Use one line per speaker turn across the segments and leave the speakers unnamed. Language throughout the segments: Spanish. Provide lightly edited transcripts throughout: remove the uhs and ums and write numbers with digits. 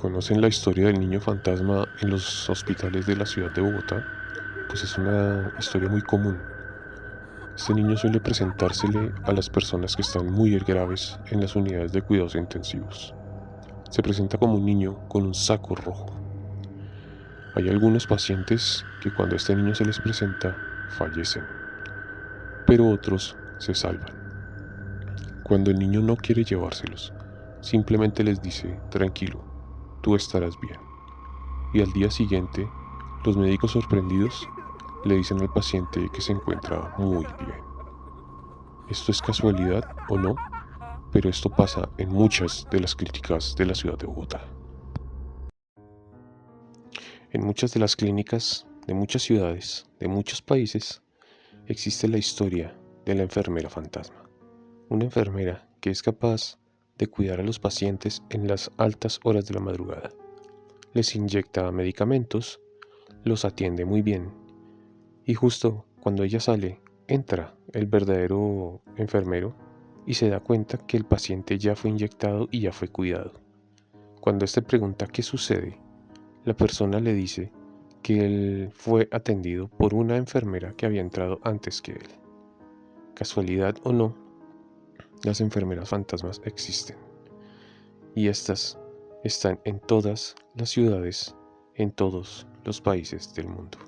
¿Conocen la historia del niño fantasma en los hospitales de la ciudad de Bogotá? Pues es una historia muy común. Este niño suele presentársele a las personas que están muy graves en las unidades de cuidados intensivos. Se presenta como un niño con un saco rojo. Hay algunos pacientes que cuando a este niño se les presenta fallecen, pero otros se salvan. Cuando el niño no quiere llevárselos, simplemente les dice: tranquilo, tú estarás bien. Y al día siguiente, los médicos sorprendidos le dicen al paciente que se encuentra muy bien. ¿Esto es casualidad o no? Pero esto pasa en muchas de las clínicas de la ciudad de Bogotá. En muchas de las clínicas de muchas ciudades, de muchos países, existe la historia de la enfermera fantasma. Una enfermera que es capaz de cuidar a los pacientes en las altas horas de la madrugada. Les inyecta medicamentos, los atiende muy bien y justo cuando ella sale, entra el verdadero enfermero y se da cuenta que el paciente ya fue inyectado y ya fue cuidado. Cuando éste pregunta qué sucede, la persona le dice que él fue atendido por una enfermera que había entrado antes que él. Casualidad o no, las enfermeras fantasmas existen. Y estas están en todas las ciudades, en todos los países del mundo.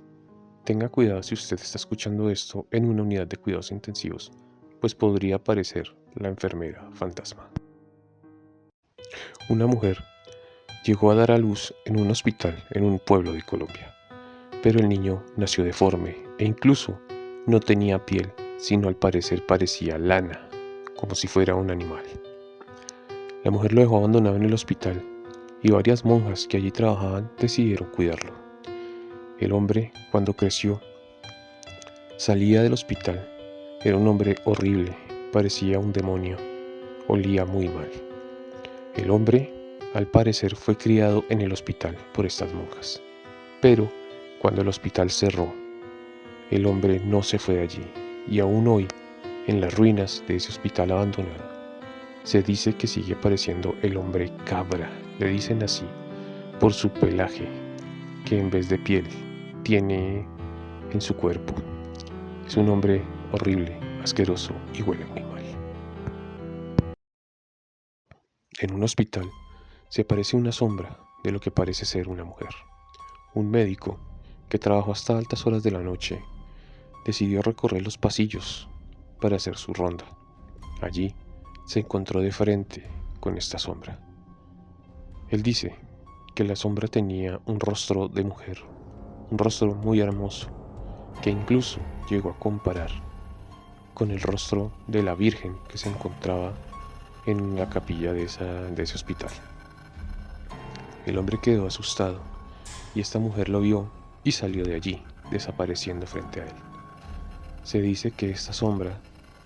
Tenga cuidado si usted está escuchando esto en una unidad de cuidados intensivos, pues podría aparecer la enfermera fantasma. Una mujer llegó a dar a luz en un hospital en un pueblo de Colombia, pero el niño nació deforme e incluso no tenía piel, sino al parecer parecía lana, como si fuera un animal. La mujer lo dejó abandonado en el hospital y varias monjas que allí trabajaban decidieron cuidarlo. El hombre, cuando creció, salía del hospital. Era un hombre horrible, parecía un demonio, olía muy mal. El hombre, al parecer, fue criado en el hospital por estas monjas. Pero, cuando el hospital cerró, el hombre no se fue de allí, y aún hoy, en las ruinas de ese hospital abandonado, se dice que sigue apareciendo el hombre cabra, le dicen así, por su pelaje, que en vez de piel tiene en su cuerpo. Es un hombre horrible, asqueroso y huele muy mal. En un hospital se aparece una sombra de lo que parece ser una mujer. Un médico que trabajó hasta altas horas de la noche decidió recorrer los pasillos para hacer su ronda. Allí se encontró de frente con esta sombra. Él dice que la sombra tenía un rostro de mujer, un rostro muy hermoso, que incluso llegó a comparar con el rostro de la Virgen que se encontraba en la capilla de ese hospital. El hombre quedó asustado y esta mujer lo vio y salió de allí, desapareciendo frente a él. Se dice que esta sombra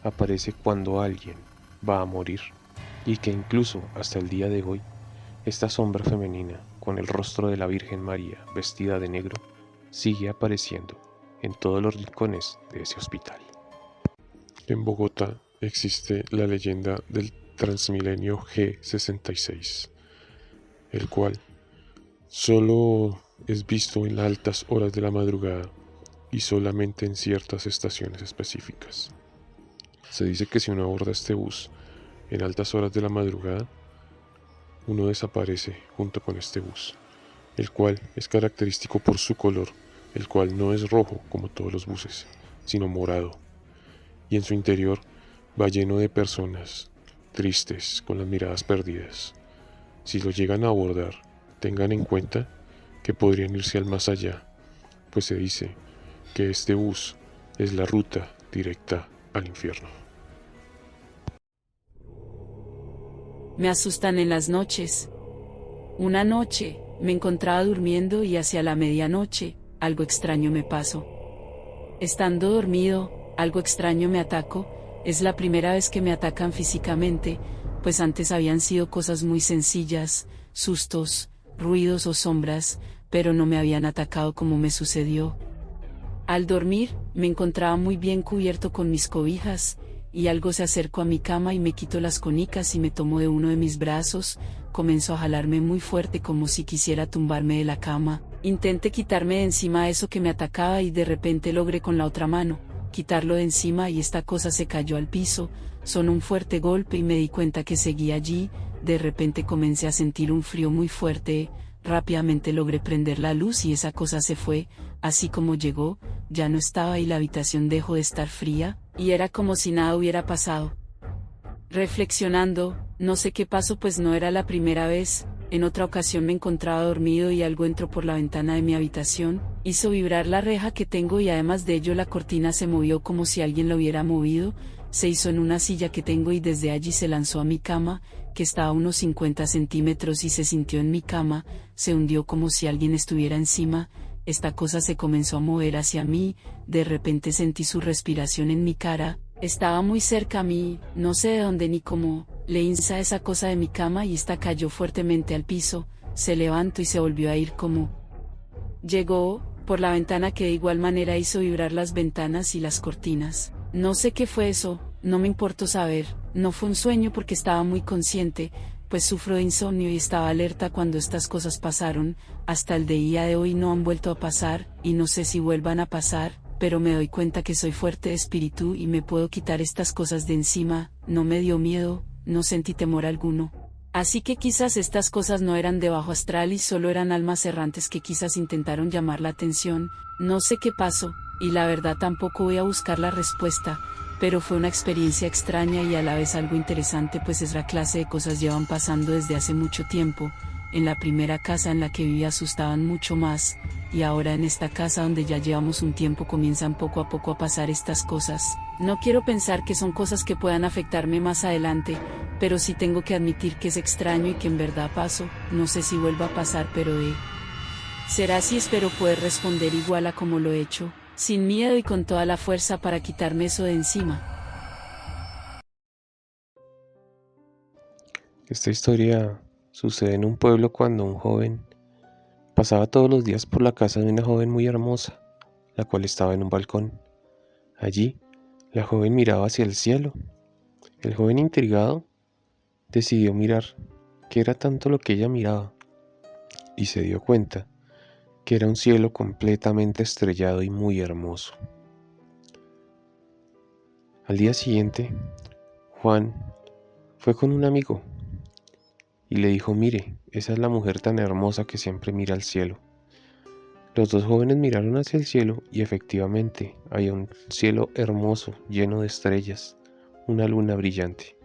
aparece cuando alguien va a morir y que incluso hasta el día de hoy, esta sombra femenina con el rostro de la Virgen María vestida de negro sigue apareciendo en todos los rincones de ese hospital. En Bogotá existe la leyenda del Transmilenio G66, el cual solo es visto en las altas horas de la madrugada y solamente en ciertas estaciones específicas. Se dice que si uno aborda este bus en altas horas de la madrugada, uno desaparece junto con este bus, el cual es característico por su color, el cual no es rojo como todos los buses, sino morado, y en su interior va lleno de personas tristes con las miradas perdidas. Si lo llegan a abordar, tengan en cuenta que podrían irse al más allá, pues se dice que este bus es la ruta directa al infierno.
Me asustan en las noches. Una noche, me encontraba durmiendo y hacia la medianoche, algo extraño me pasó. Estando dormido, algo extraño me atacó. Es la primera vez que me atacan físicamente, pues antes habían sido cosas muy sencillas, sustos, ruidos o sombras, pero no me habían atacado como me sucedió. Al dormir, me encontraba muy bien cubierto con mis cobijas, y algo se acercó a mi cama y me quitó las conicas y me tomó de uno de mis brazos, comenzó a jalarme muy fuerte como si quisiera tumbarme de la cama. Intenté quitarme de encima eso que me atacaba y de repente logré con la otra mano quitarlo de encima y esta cosa se cayó al piso, sonó un fuerte golpe y me di cuenta que seguía allí. De repente comencé a sentir un frío muy fuerte, rápidamente logré prender la luz y esa cosa se fue, así como llegó, ya no estaba y la habitación dejó de estar fría, y era como si nada hubiera pasado. Reflexionando, no sé qué pasó pues no era la primera vez. En otra ocasión me encontraba dormido y algo entró por la ventana de mi habitación, hizo vibrar la reja que tengo y además de ello la cortina se movió como si alguien la hubiera movido, se hizo en una silla que tengo y desde allí se lanzó a mi cama, que estaba a unos 50 centímetros y se sintió en mi cama, se hundió como si alguien estuviera encima, esta cosa se comenzó a mover hacia mí, de repente sentí su respiración en mi cara, estaba muy cerca a mí, no sé de dónde ni cómo. Le hice a esa cosa de mi cama y esta cayó fuertemente al piso, se levantó y se volvió a ir como llegó, por la ventana que de igual manera hizo vibrar las ventanas y las cortinas. No sé qué fue eso, no me importó saber, no fue un sueño porque estaba muy consciente, pues sufro de insomnio y estaba alerta cuando estas cosas pasaron, hasta el día de hoy no han vuelto a pasar, y no sé si vuelvan a pasar, pero me doy cuenta que soy fuerte de espíritu y me puedo quitar estas cosas de encima, no me dio miedo. No sentí temor alguno. Así que quizás estas cosas no eran de bajo astral y solo eran almas errantes que quizás intentaron llamar la atención, no sé qué pasó, y la verdad tampoco voy a buscar la respuesta, pero fue una experiencia extraña y a la vez algo interesante pues esa clase de cosas llevan pasando desde hace mucho tiempo. En la primera casa en la que vivía asustaban mucho más, y ahora en esta casa donde ya llevamos un tiempo comienzan poco a poco a pasar estas cosas. No quiero pensar que son cosas que puedan afectarme más adelante, pero sí tengo que admitir que es extraño y que en verdad pasó, no sé si vuelva a pasar pero será así, espero poder responder igual a como lo he hecho, sin miedo y con toda la fuerza para quitarme eso de encima.
Esta historia sucede en un pueblo cuando un joven pasaba todos los días por la casa de una joven muy hermosa, la cual estaba en un balcón. Allí, la joven miraba hacia el cielo. El joven intrigado decidió mirar qué era tanto lo que ella miraba y se dio cuenta que era un cielo completamente estrellado y muy hermoso. Al día siguiente, Juan fue con un amigo y le dijo: mire, esa es la mujer tan hermosa que siempre mira al cielo. Los dos jóvenes miraron hacia el cielo y efectivamente había un cielo hermoso, lleno de estrellas, una luna brillante.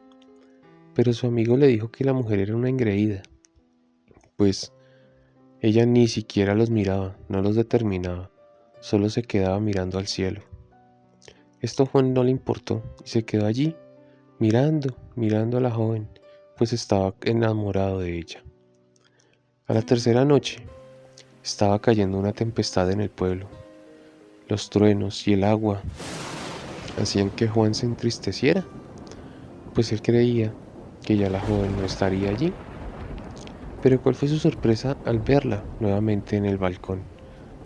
Pero su amigo le dijo que la mujer era una engreída, pues ella ni siquiera los miraba, no los determinaba, solo se quedaba mirando al cielo. Esto a Juan no le importó y se quedó allí, mirando a la joven, pues estaba enamorado de ella. A la tercera noche, estaba cayendo una tempestad en el pueblo. Los truenos y el agua hacían que Juan se entristeciera, pues él creía que ya la joven no estaría allí. Pero cuál fue su sorpresa al verla nuevamente en el balcón,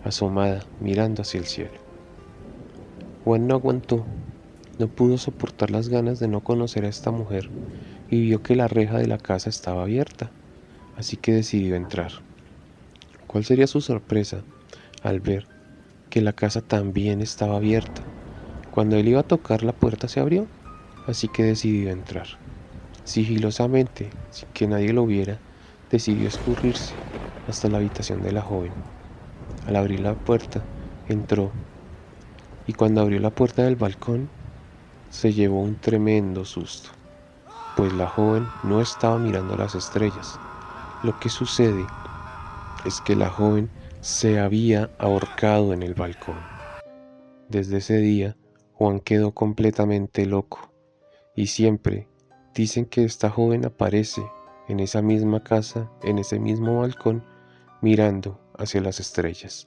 asomada, mirando hacia el cielo. Juan no aguantó, no pudo soportar las ganas de no conocer a esta mujer y vio que la reja de la casa estaba abierta, así que decidió entrar. ¿Cuál sería su sorpresa al ver que la casa también estaba abierta? Cuando él iba a tocar, la puerta se abrió, así que decidió entrar. Sigilosamente, sin que nadie lo viera, decidió escurrirse hasta la habitación de la joven. Al abrir la puerta, entró, y cuando abrió la puerta del balcón, se llevó un tremendo susto, pues la joven no estaba mirando las estrellas. Lo que sucede es que la joven se había ahorcado en el balcón. Desde ese día, Juan quedó completamente loco, y siempre dicen que esta joven aparece en esa misma casa, en ese mismo balcón, mirando hacia las estrellas.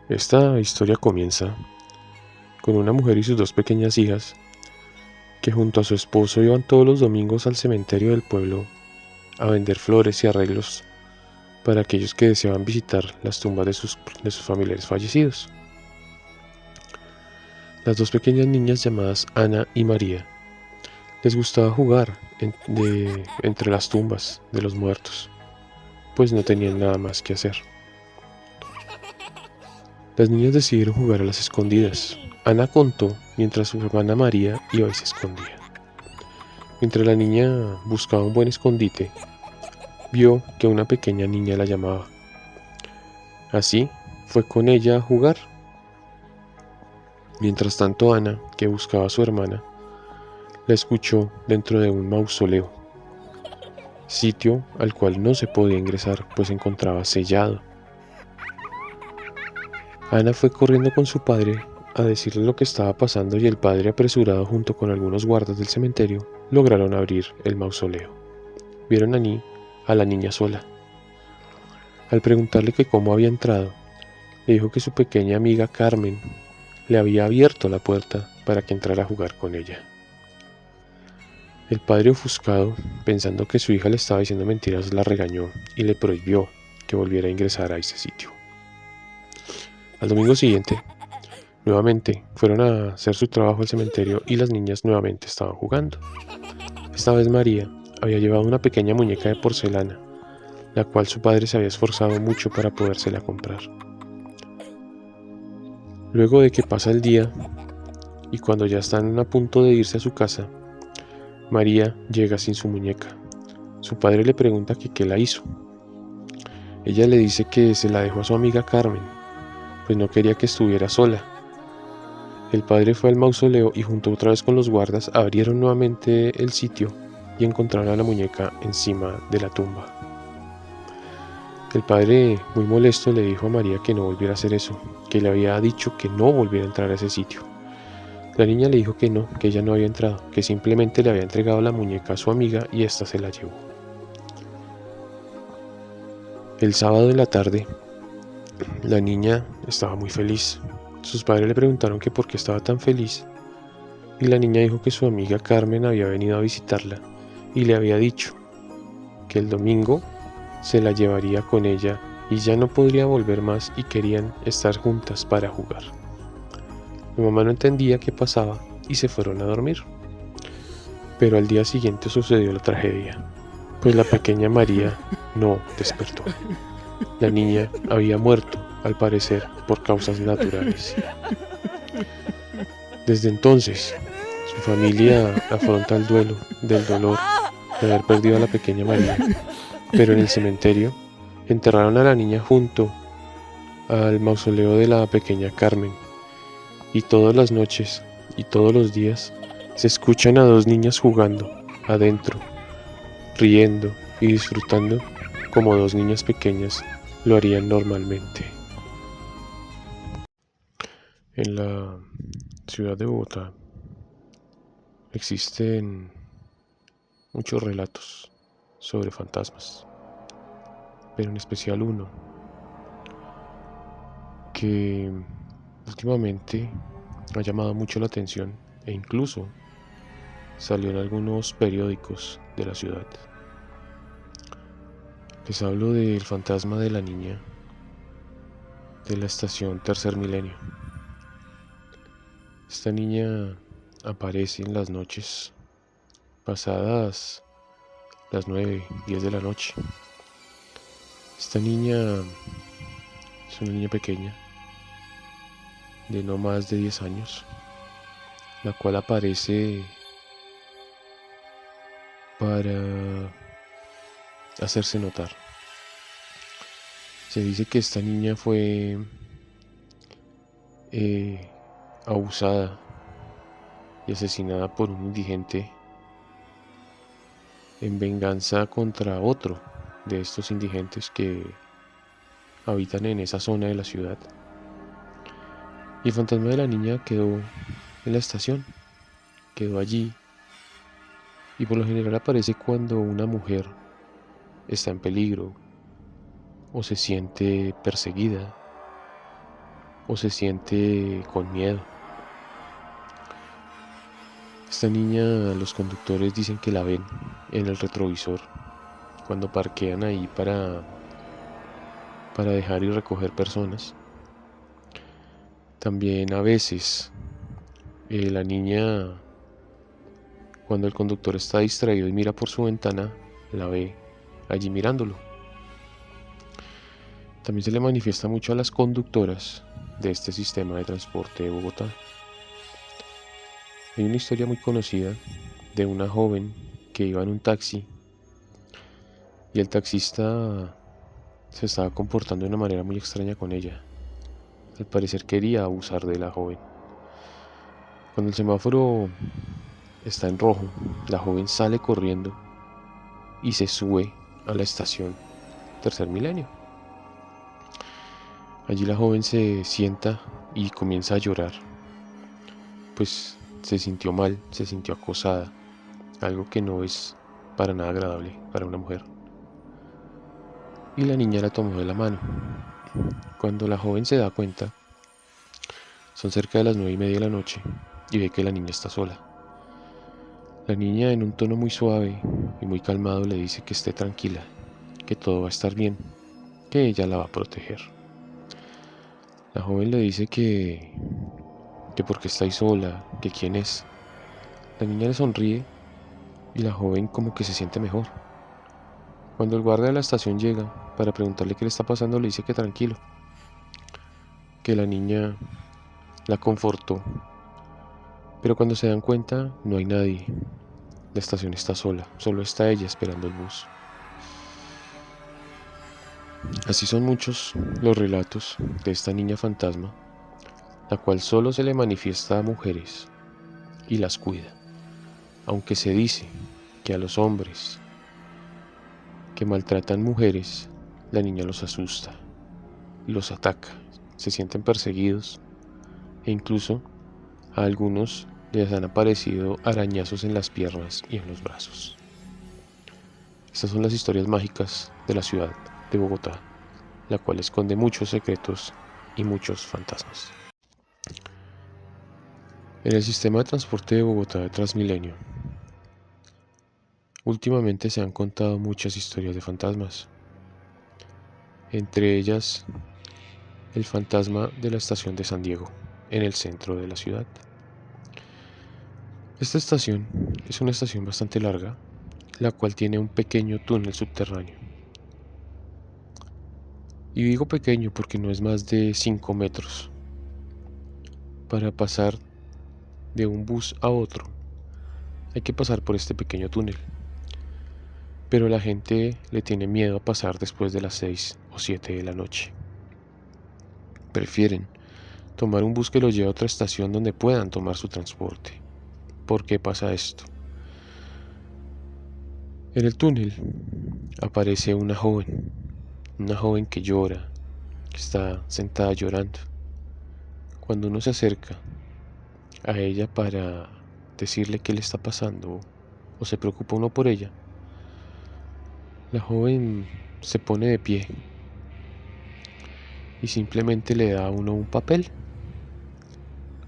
Esta historia comienza con una mujer y sus dos pequeñas hijas que junto a su esposo iban todos los domingos al cementerio del pueblo a vender flores y arreglos para aquellos que deseaban visitar las tumbas de sus familiares fallecidos. Las dos pequeñas niñas llamadas Ana y María les gustaba jugar entre las tumbas de los muertos, pues no tenían nada más que hacer. Las niñas decidieron jugar a las escondidas. Ana contó mientras su hermana María iba y se escondía. Mientras la niña buscaba un buen escondite, vio que una pequeña niña la llamaba. Así fue con ella a jugar. Mientras tanto, Ana, que buscaba a su hermana, la escuchó dentro de un mausoleo, sitio al cual no se podía ingresar, pues se encontraba sellado. Ana fue corriendo con su padre a decirle lo que estaba pasando y el padre, apresurado junto con algunos guardas del cementerio, lograron abrir el mausoleo. Vieron a la niña sola. Al preguntarle que cómo había entrado, le dijo que su pequeña amiga Carmen le había abierto la puerta para que entrara a jugar con ella. El padre, ofuscado, pensando que su hija le estaba diciendo mentiras, la regañó y le prohibió que volviera a ingresar a ese sitio. Al domingo siguiente, nuevamente fueron a hacer su trabajo al cementerio y las niñas nuevamente estaban jugando. Esta vez María había llevado una pequeña muñeca de porcelana, la cual su padre se había esforzado mucho para podérsela comprar. Luego de que pasa el día y cuando ya están a punto de irse a su casa, María llega sin su muñeca. Su padre le pregunta que qué la hizo. Ella le dice que se la dejó a su amiga Carmen, pues no quería que estuviera sola. El padre fue al mausoleo y junto otra vez con los guardas abrieron nuevamente el sitio y encontraron a la muñeca encima de la tumba. El padre, muy molesto, le dijo a María que no volviera a hacer eso, que le había dicho que no volviera a entrar a ese sitio. La niña le dijo que no, que ella no había entrado, que simplemente le había entregado la muñeca a su amiga y ésta se la llevó. El sábado de la tarde, la niña estaba muy feliz. Sus padres le preguntaron que por qué estaba tan feliz y la niña dijo que su amiga Carmen había venido a visitarla y le había dicho que el domingo se la llevaría con ella y ya no podría volver más y querían estar juntas para jugar. Mi mamá no entendía qué pasaba y se fueron a dormir. Pero al día siguiente sucedió la tragedia, pues la pequeña María no despertó. La niña había muerto, al parecer, por causas naturales. Desde entonces, su familia afronta el duelo del dolor de haber perdido a la pequeña María, pero en el cementerio enterraron a la niña junto al mausoleo de la pequeña Carmen, y todas las noches y todos los días se escuchan a dos niñas jugando adentro, riendo y disfrutando como dos niñas pequeñas lo harían normalmente. En la ciudad de Bogotá existen muchos relatos sobre fantasmas, pero en especial uno que últimamente ha llamado mucho la atención e incluso salió en algunos periódicos de la ciudad. Les hablo del fantasma de la niña de la estación Tercer Milenio. Esta niña aparece en las noches pasadas las 9, 10 de la noche. Esta niña es una niña pequeña de no más de 10 años, la cual aparece para hacerse notar. Se dice que esta niña fue abusada y asesinada por un indigente en venganza contra otro de estos indigentes que habitan en esa zona de la ciudad. Y el fantasma de la niña quedó en la estación, quedó allí, y por lo general aparece cuando una mujer está en peligro, o se siente perseguida, o se siente con miedo. Esta niña, los conductores dicen que la ven en el retrovisor cuando parquean ahí para para dejar y recoger personas. También a veces la niña, cuando el conductor está distraído y mira por su ventana, la ve allí mirándolo. También se le manifiesta mucho a las conductoras de este sistema de transporte de Bogotá. Hay una historia muy conocida de una joven que iba en un taxi y el taxista se estaba comportando de una manera muy extraña con ella. Al parecer quería abusar de la joven. Cuando el semáforo está en rojo, la joven sale corriendo y se sube a la estación Tercer Milenio. Allí la joven se sienta y comienza a llorar, pues se sintió mal, se sintió acosada, algo que no es para nada agradable para una mujer. Y la niña la tomó de la mano. Cuando la joven se da cuenta, son cerca de las 9:30 de la noche y ve que la niña está sola. La niña, en un tono muy suave y muy calmado, le dice que esté tranquila, que todo va a estar bien, que ella la va a proteger. La joven le dice que por qué está ahí sola, que quién es. La niña le sonríe y la joven como que se siente mejor. Cuando el guardia de la estación llega para preguntarle qué le está pasando, le dice que tranquilo, que la niña la confortó. Pero cuando se dan cuenta, no hay nadie. La estación está sola, solo está ella esperando el bus. Así son muchos los relatos de esta niña fantasma, la cual solo se le manifiesta a mujeres y las cuida. Aunque se dice que a los hombres que maltratan mujeres, la niña los asusta, los ataca, se sienten perseguidos e incluso a algunos les han aparecido arañazos en las piernas y en los brazos. Estas son las historias mágicas de la ciudad de Bogotá, la cual esconde muchos secretos y muchos fantasmas. En el sistema de transporte de Bogotá de Transmilenio, últimamente se han contado muchas historias de fantasmas, entre ellas el fantasma de la estación de San Diego, en el centro de la ciudad. Esta estación es una estación bastante larga, la cual tiene un pequeño túnel subterráneo. Y digo pequeño porque no es más de 5 metros. Para pasar de un bus a otro, hay que pasar por este pequeño túnel. Pero la gente le tiene miedo a pasar después de las 6 o 7 de la noche. Prefieren tomar un bus que los lleve a otra estación donde puedan tomar su transporte. ¿Por qué pasa esto? En el túnel aparece una joven que llora, que está sentada llorando. Cuando uno se acerca a ella para decirle qué le está pasando o se preocupa uno por ella, la joven se pone de pie y simplemente le da a uno un papel.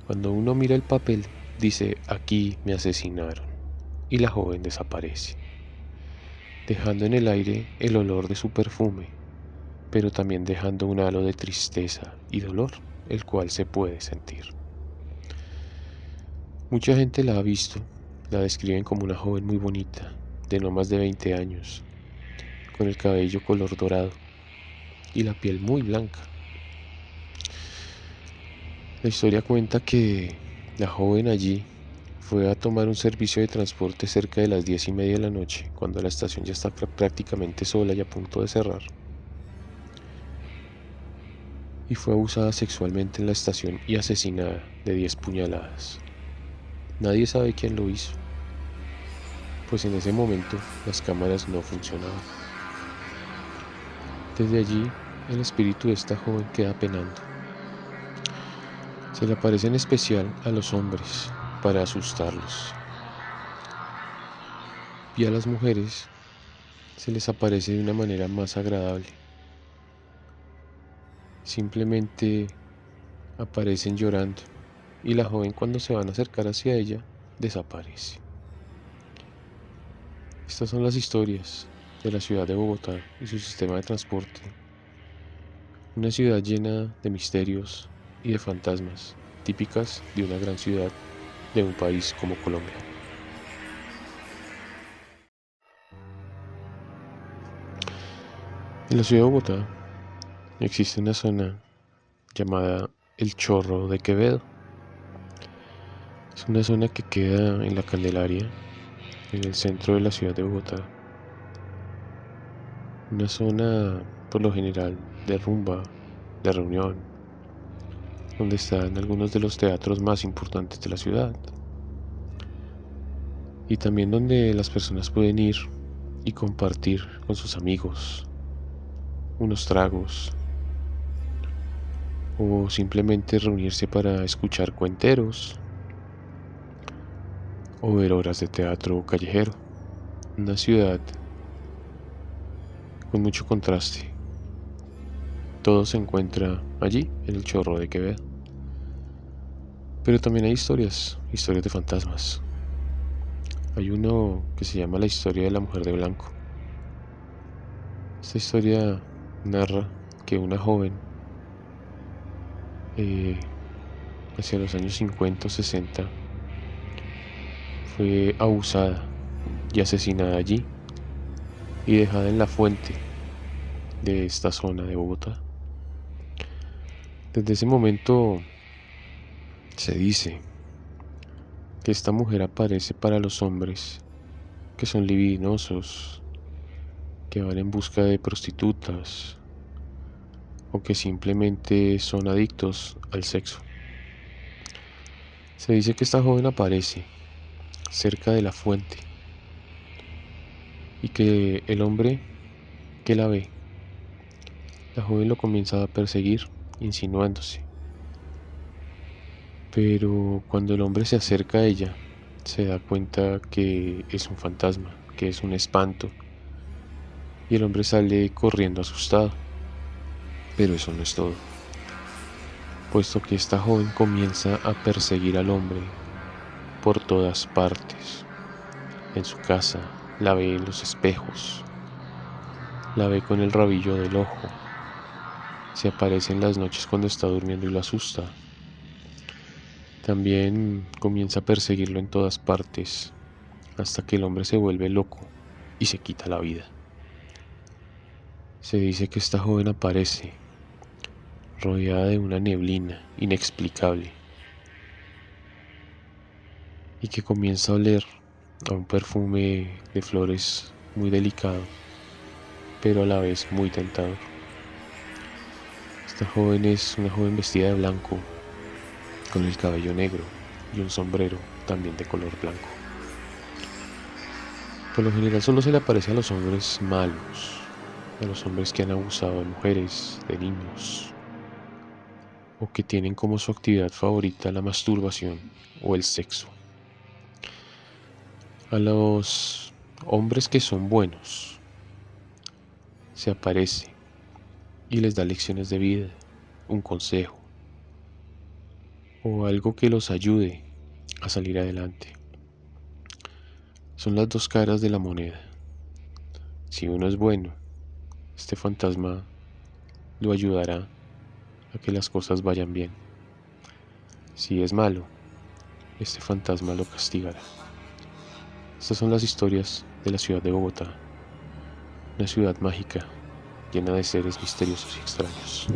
Cuando uno mira el papel, dice: aquí me asesinaron, y la joven desaparece, dejando en el aire el olor de su perfume, pero también dejando un halo de tristeza y dolor, el cual se puede sentir. Mucha gente la ha visto, la describen como una joven muy bonita, de no más de 20 años, con el cabello color dorado y la piel muy blanca. La historia cuenta que la joven allí fue a tomar un servicio de transporte cerca de las 10:30 de la noche, cuando la estación ya está prácticamente sola y a punto de cerrar, y fue abusada sexualmente en la estación y asesinada de 10 puñaladas. Nadie sabe quién lo hizo, pues en ese momento las cámaras no funcionaban. Desde allí, el espíritu de esta joven queda penando. Se le aparece en especial a los hombres para asustarlos, y a las mujeres se les aparece de una manera más agradable. Simplemente aparecen llorando y la joven, cuando se van a acercar hacia ella, desaparece. Estas son las historias de la ciudad de Bogotá y su sistema de transporte, Una ciudad llena de misterios y de fantasmas, típicas de una gran ciudad de un país como Colombia. En la ciudad de Bogotá existe una zona llamada El Chorro de Quevedo. Es una zona que queda en la Candelaria, en el centro de la ciudad de Bogotá. Una zona, por lo general, de rumba, de reunión, donde están algunos de los teatros más importantes de la ciudad. Y también donde las personas pueden ir y compartir con sus amigos unos tragos o simplemente reunirse para escuchar cuenteros o ver obras de teatro callejero. Una ciudad con mucho contraste. Todo se encuentra allí, en el Chorro de Quevedo. Pero también hay historias de fantasmas. Hay uno que se llama La historia de la mujer de blanco. Esta historia narra que una joven, hacia los años 50 o 60, fue abusada y asesinada allí y dejada en la fuente de esta zona de Bogotá. Desde ese momento se dice que esta mujer aparece para los hombres que son libidinosos, que van en busca de prostitutas o que simplemente son adictos al sexo. Se dice que esta joven aparece cerca de la fuente y que el hombre que la ve, la joven lo comienza a perseguir, insinuándose. Pero cuando el hombre se acerca a ella, se da cuenta que es un fantasma, que es un espanto, y el hombre sale corriendo asustado. Pero eso no es todo, puesto que esta joven comienza a perseguir al hombre por todas partes. En su casa, la ve en los espejos, la ve con el rabillo del ojo, se aparece en las noches cuando está durmiendo y lo asusta. También comienza a perseguirlo en todas partes, hasta que el hombre se vuelve loco y se quita la vida. Se dice que esta joven aparece rodeada de una neblina inexplicable y que comienza a oler a un perfume de flores muy delicado, pero a la vez muy tentador. Esta joven es una joven vestida de blanco, con el cabello negro y un sombrero también de color blanco. Por lo general solo se le aparece a los hombres malos, a los hombres que han abusado de mujeres, de niños, o que tienen como su actividad favorita la masturbación o el sexo. A los hombres que son buenos se aparece y les da lecciones de vida, un consejo o algo que los ayude a salir adelante. Son las dos caras de la moneda. Si uno es bueno, este fantasma lo ayudará a que las cosas vayan bien. Si es malo, este fantasma lo castigará. Estas son las historias de la ciudad de Bogotá, una ciudad mágica llena de seres misteriosos y extraños.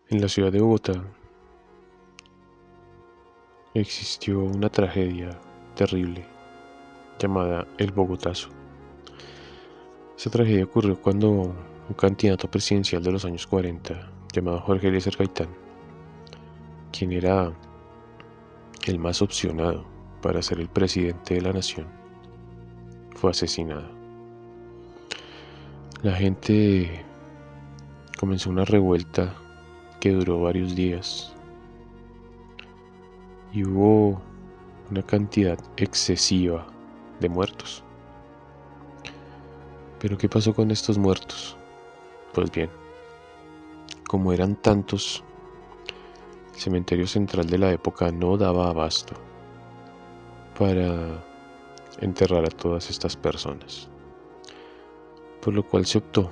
En la ciudad de Bogotá existió una tragedia terrible llamada el Bogotazo. Esa tragedia ocurrió cuando un candidato presidencial de los años 40, llamado Jorge Eliezer Gaitán, quien era el más opcionado para ser el presidente de la nación, fue asesinado. La gente comenzó una revuelta que duró varios días y hubo una cantidad excesiva de muertos. ¿Pero qué pasó con estos muertos? Pues bien, como eran tantos, el cementerio central de la época no daba abasto para enterrar a todas estas personas. por lo cual se optó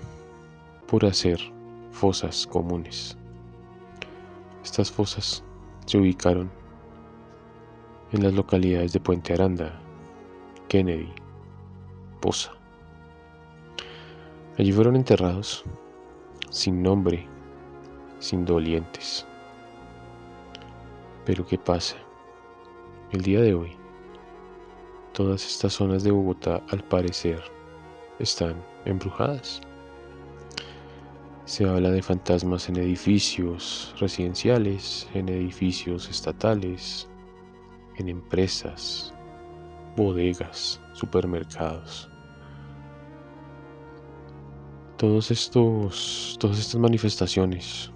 por hacer fosas comunes. Estas fosas se ubicaron en las localidades de Puente Aranda, Kennedy, Poza. Allí fueron enterrados sin nombre, sin dolientes. Pero ¿qué pasa? El día de hoy, todas estas zonas de Bogotá, al parecer, están embrujadas. Se habla de fantasmas en edificios residenciales, en edificios estatales, en empresas, bodegas, supermercados. Todas estas manifestaciones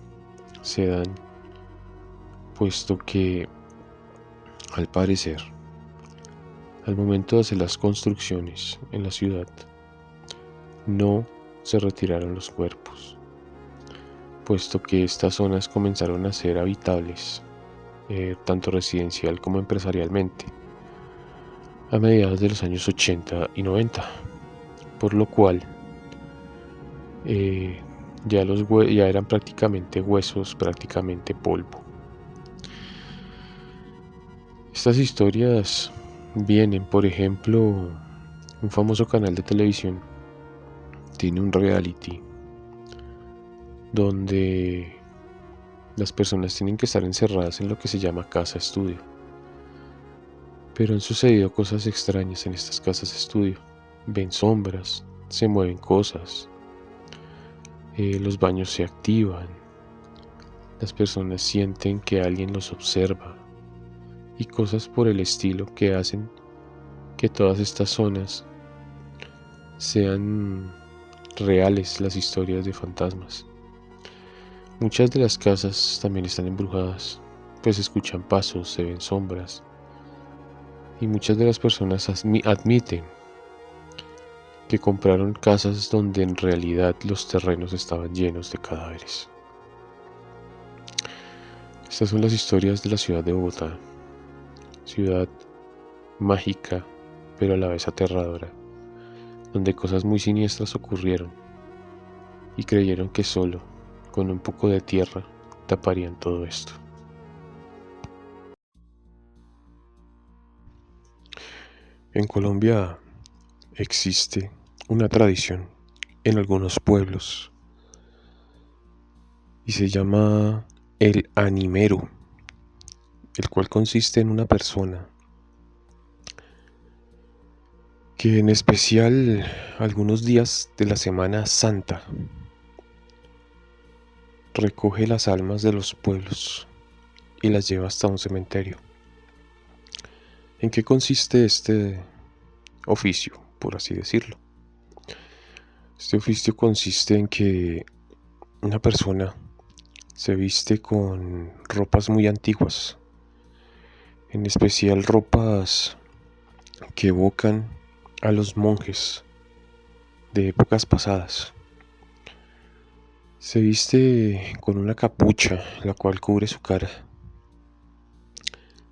se dan puesto que, al parecer, al momento de hacer las construcciones en la ciudad, no se retiraron los cuerpos, puesto que estas zonas comenzaron a ser habitables, tanto residencial como empresarialmente, a mediados de los años 80 y 90, por lo cual ya eran prácticamente huesos, prácticamente polvo. Estas historias vienen, por ejemplo, un famoso canal de televisión tiene un reality donde las personas tienen que estar encerradas en lo que se llama casa estudio. Pero han sucedido cosas extrañas en estas casas estudio. Ven sombras, se mueven cosas, los baños se activan, las personas sienten que alguien los observa y cosas por el estilo que hacen que todas estas zonas sean reales las historias de fantasmas. Muchas de las casas también están embrujadas, pues se escuchan pasos, se ven sombras, y muchas de las personas admiten que compraron casas donde en realidad los terrenos estaban llenos de cadáveres. Estas son las historias de la ciudad de Bogotá, ciudad mágica pero a la vez aterradora, donde cosas muy siniestras ocurrieron y creyeron que solo con un poco de tierra taparían todo esto. En Colombia existe una tradición en algunos pueblos y se llama el animero, el cual consiste en una persona que en especial algunos días de la Semana Santa recoge las almas de los pueblos y las lleva hasta un cementerio. ¿En qué consiste este oficio, por así decirlo? Este oficio consiste en que una persona se viste con ropas muy antiguas, en especial ropas que evocan a los monjes de épocas pasadas. Se viste con una capucha, la cual cubre su cara.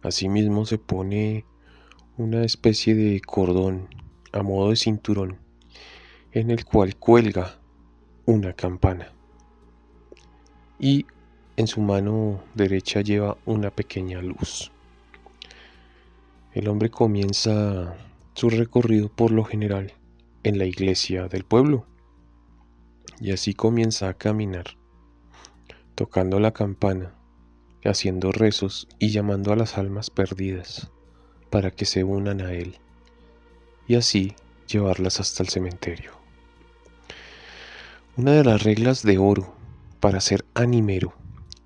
Asimismo se pone una especie de cordón a modo de cinturón, en el cual cuelga una campana. Y en su mano derecha lleva una pequeña luz. El hombre comienza su recorrido por lo general en la iglesia del pueblo. Y así comienza a caminar, tocando la campana, haciendo rezos y llamando a las almas perdidas para que se unan a él, y así llevarlas hasta el cementerio. Una de las reglas de oro para ser animero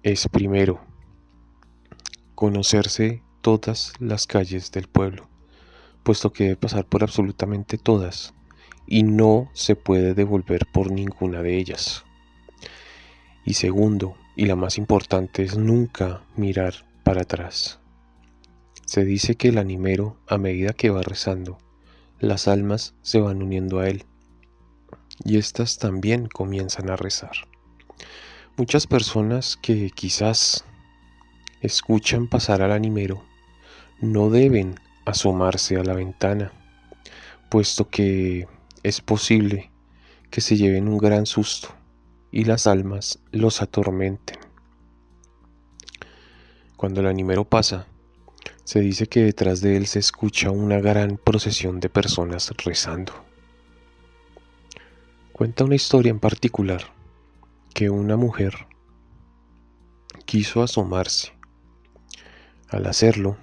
es primero conocerse todas las calles del pueblo, puesto que debe pasar por absolutamente todas y no se puede devolver por ninguna de ellas. Y segundo, y la más importante, es nunca mirar para atrás. Se dice que el animero, a medida que va rezando, las almas se van uniendo a él, y éstas también comienzan a rezar. Muchas personas que quizás escuchan pasar al animero no deben asomarse a la ventana, puesto que es posible que se lleven un gran susto y las almas los atormenten. Cuando el animero pasa, se dice que detrás de él se escucha una gran procesión de personas rezando. Cuenta una historia en particular que una mujer quiso asomarse. Al hacerlo,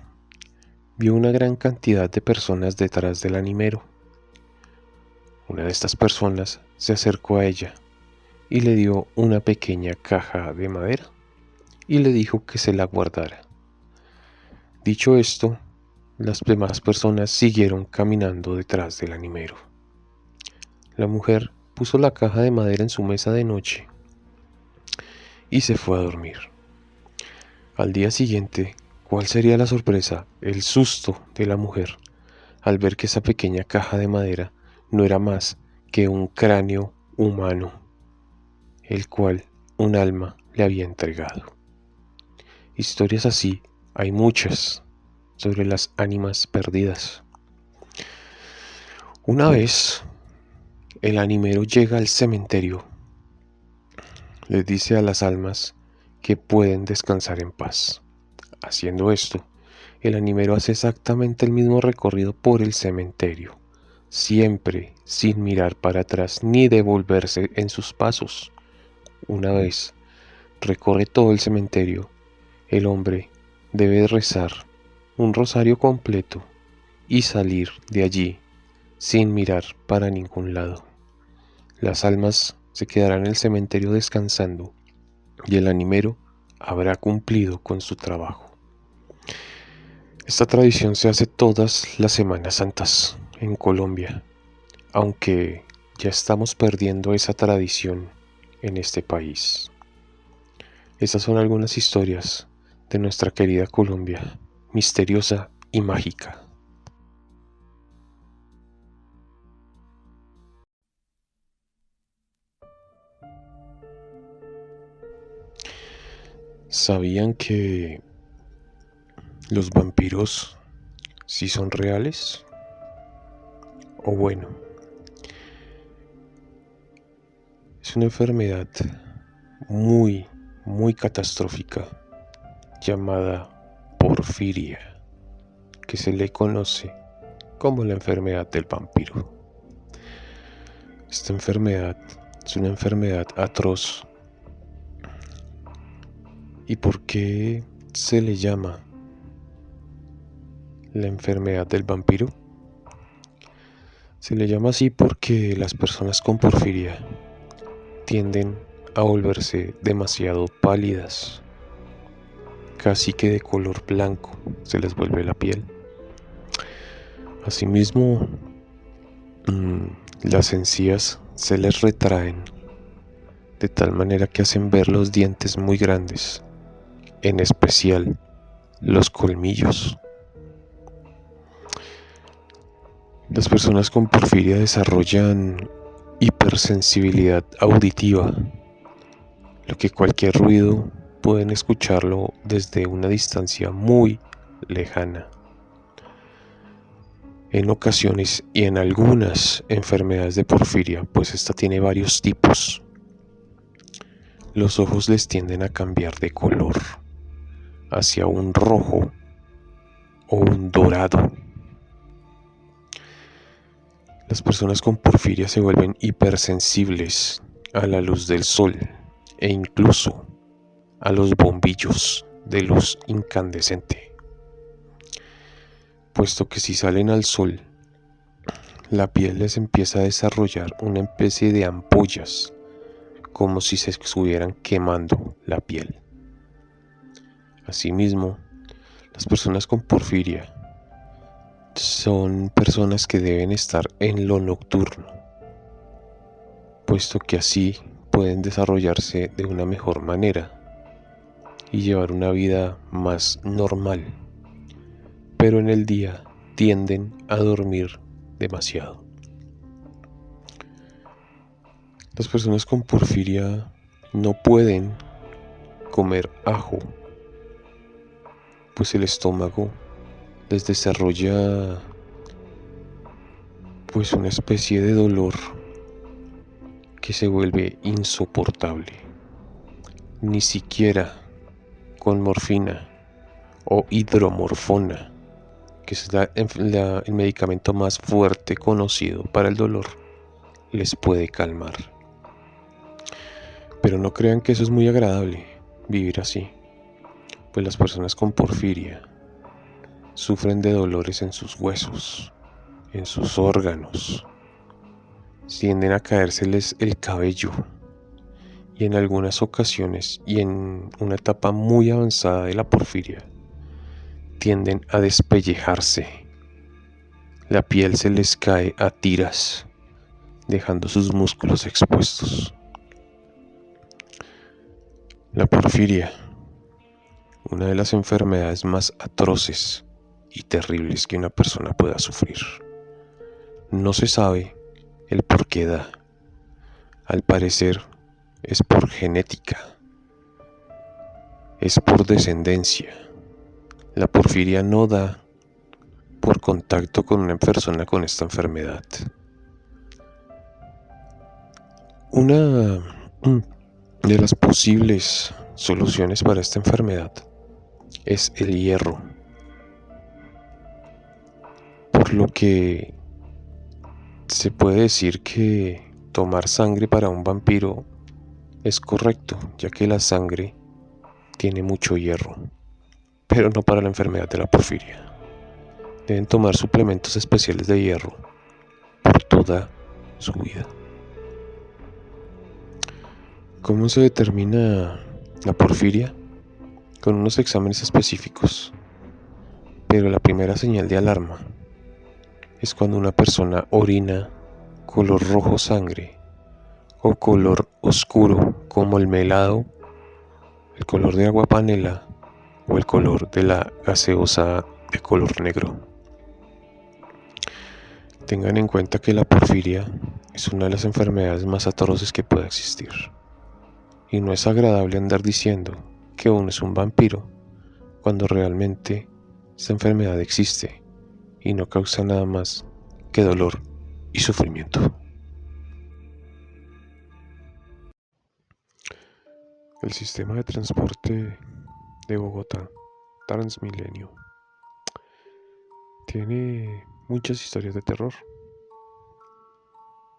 vio una gran cantidad de personas detrás del animero. Una de estas personas se acercó a ella y le dio una pequeña caja de madera y le dijo que se la guardara. Dicho esto, las demás personas siguieron caminando detrás del animero. La mujer puso la caja de madera en su mesa de noche y se fue a dormir. Al día siguiente, ¿cuál sería la sorpresa? El susto de la mujer al ver que esa pequeña caja de madera no era más que un cráneo humano, el cual un alma le había entregado. Historias así hay muchas sobre las ánimas perdidas. Una vez, el animero llega al cementerio, les dice a las almas que pueden descansar en paz. Haciendo esto, el animero hace exactamente el mismo recorrido por el cementerio, siempre sin mirar para atrás ni devolverse en sus pasos. Una vez recorre todo el cementerio, el hombre debe rezar un rosario completo y salir de allí sin mirar para ningún lado. Las almas se quedarán en el cementerio descansando y el animero habrá cumplido con su trabajo. Esta tradición se hace todas las Semanas Santas en Colombia, aunque ya estamos perdiendo esa tradición en este país. Estas son algunas historias de nuestra querida Colombia, misteriosa y mágica. ¿Sabían que los vampiros sí son reales? O bueno, es una enfermedad muy catastrófica llamada porfiria, que se le conoce como la enfermedad del vampiro. Esta enfermedad es una enfermedad atroz. ¿Y por qué se le llama la enfermedad del vampiro? Se le llama así porque las personas con porfiria tienden a volverse demasiado pálidas, casi que de color blanco se les vuelve la piel. Asimismo, las encías se les retraen de tal manera que hacen ver los dientes muy grandes, en especial los colmillos. Las personas con porfiria desarrollan hipersensibilidad auditiva, lo que cualquier ruido pueden escucharlo desde una distancia muy lejana. En ocasiones y en algunas enfermedades de porfiria, pues esta tiene varios tipos, los ojos les tienden a cambiar de color hacia un rojo o un dorado. Las personas con porfiria se vuelven hipersensibles a la luz del sol e incluso a los bombillos de luz incandescente, puesto que si salen al sol, la piel les empieza a desarrollar una especie de ampollas, como si se estuvieran quemando la piel. Asimismo, las personas con porfiria son personas que deben estar en lo nocturno, puesto que así pueden desarrollarse de una mejor manera y llevar una vida más normal, pero en el día tienden a dormir demasiado. Las personas con porfiria no pueden comer ajo, pues el estómago les desarrolla pues una especie de dolor que se vuelve insoportable. Ni siquiera con morfina o hidromorfona, que es el medicamento más fuerte conocido para el dolor, les puede calmar. Pero no crean que eso es muy agradable, vivir así, pues las personas con porfiria sufren de dolores en sus huesos, en sus órganos, tienden a caérseles el cabello y en algunas ocasiones y en una etapa muy avanzada de la porfiria tienden a despellejarse. La piel se les cae a tiras, dejando sus músculos expuestos. La porfiria, una de las enfermedades más atroces y terribles que una persona pueda sufrir. No se sabe el por qué da. Al parecer es por genética, es por descendencia. La porfiria no da por contacto con una persona con esta enfermedad. Una de las posibles soluciones para esta enfermedad es el hierro, por lo que se puede decir que tomar sangre para un vampiro es correcto, ya que la sangre tiene mucho hierro, pero no para la enfermedad de la porfiria. Deben tomar suplementos especiales de hierro por toda su vida. ¿Cómo se determina la porfiria? Con unos exámenes específicos, pero la primera señal de alarma es cuando una persona orina color rojo sangre o color oscuro como el melado, el color de agua panela o el color de la gaseosa de color negro. Tengan en cuenta que la porfiria es una de las enfermedades más atroces que pueda existir. Y no es agradable andar diciendo que uno es un vampiro cuando realmente esta enfermedad existe y no causa nada más que dolor y sufrimiento. El sistema de transporte de Bogotá, Transmilenio, tiene muchas historias de terror.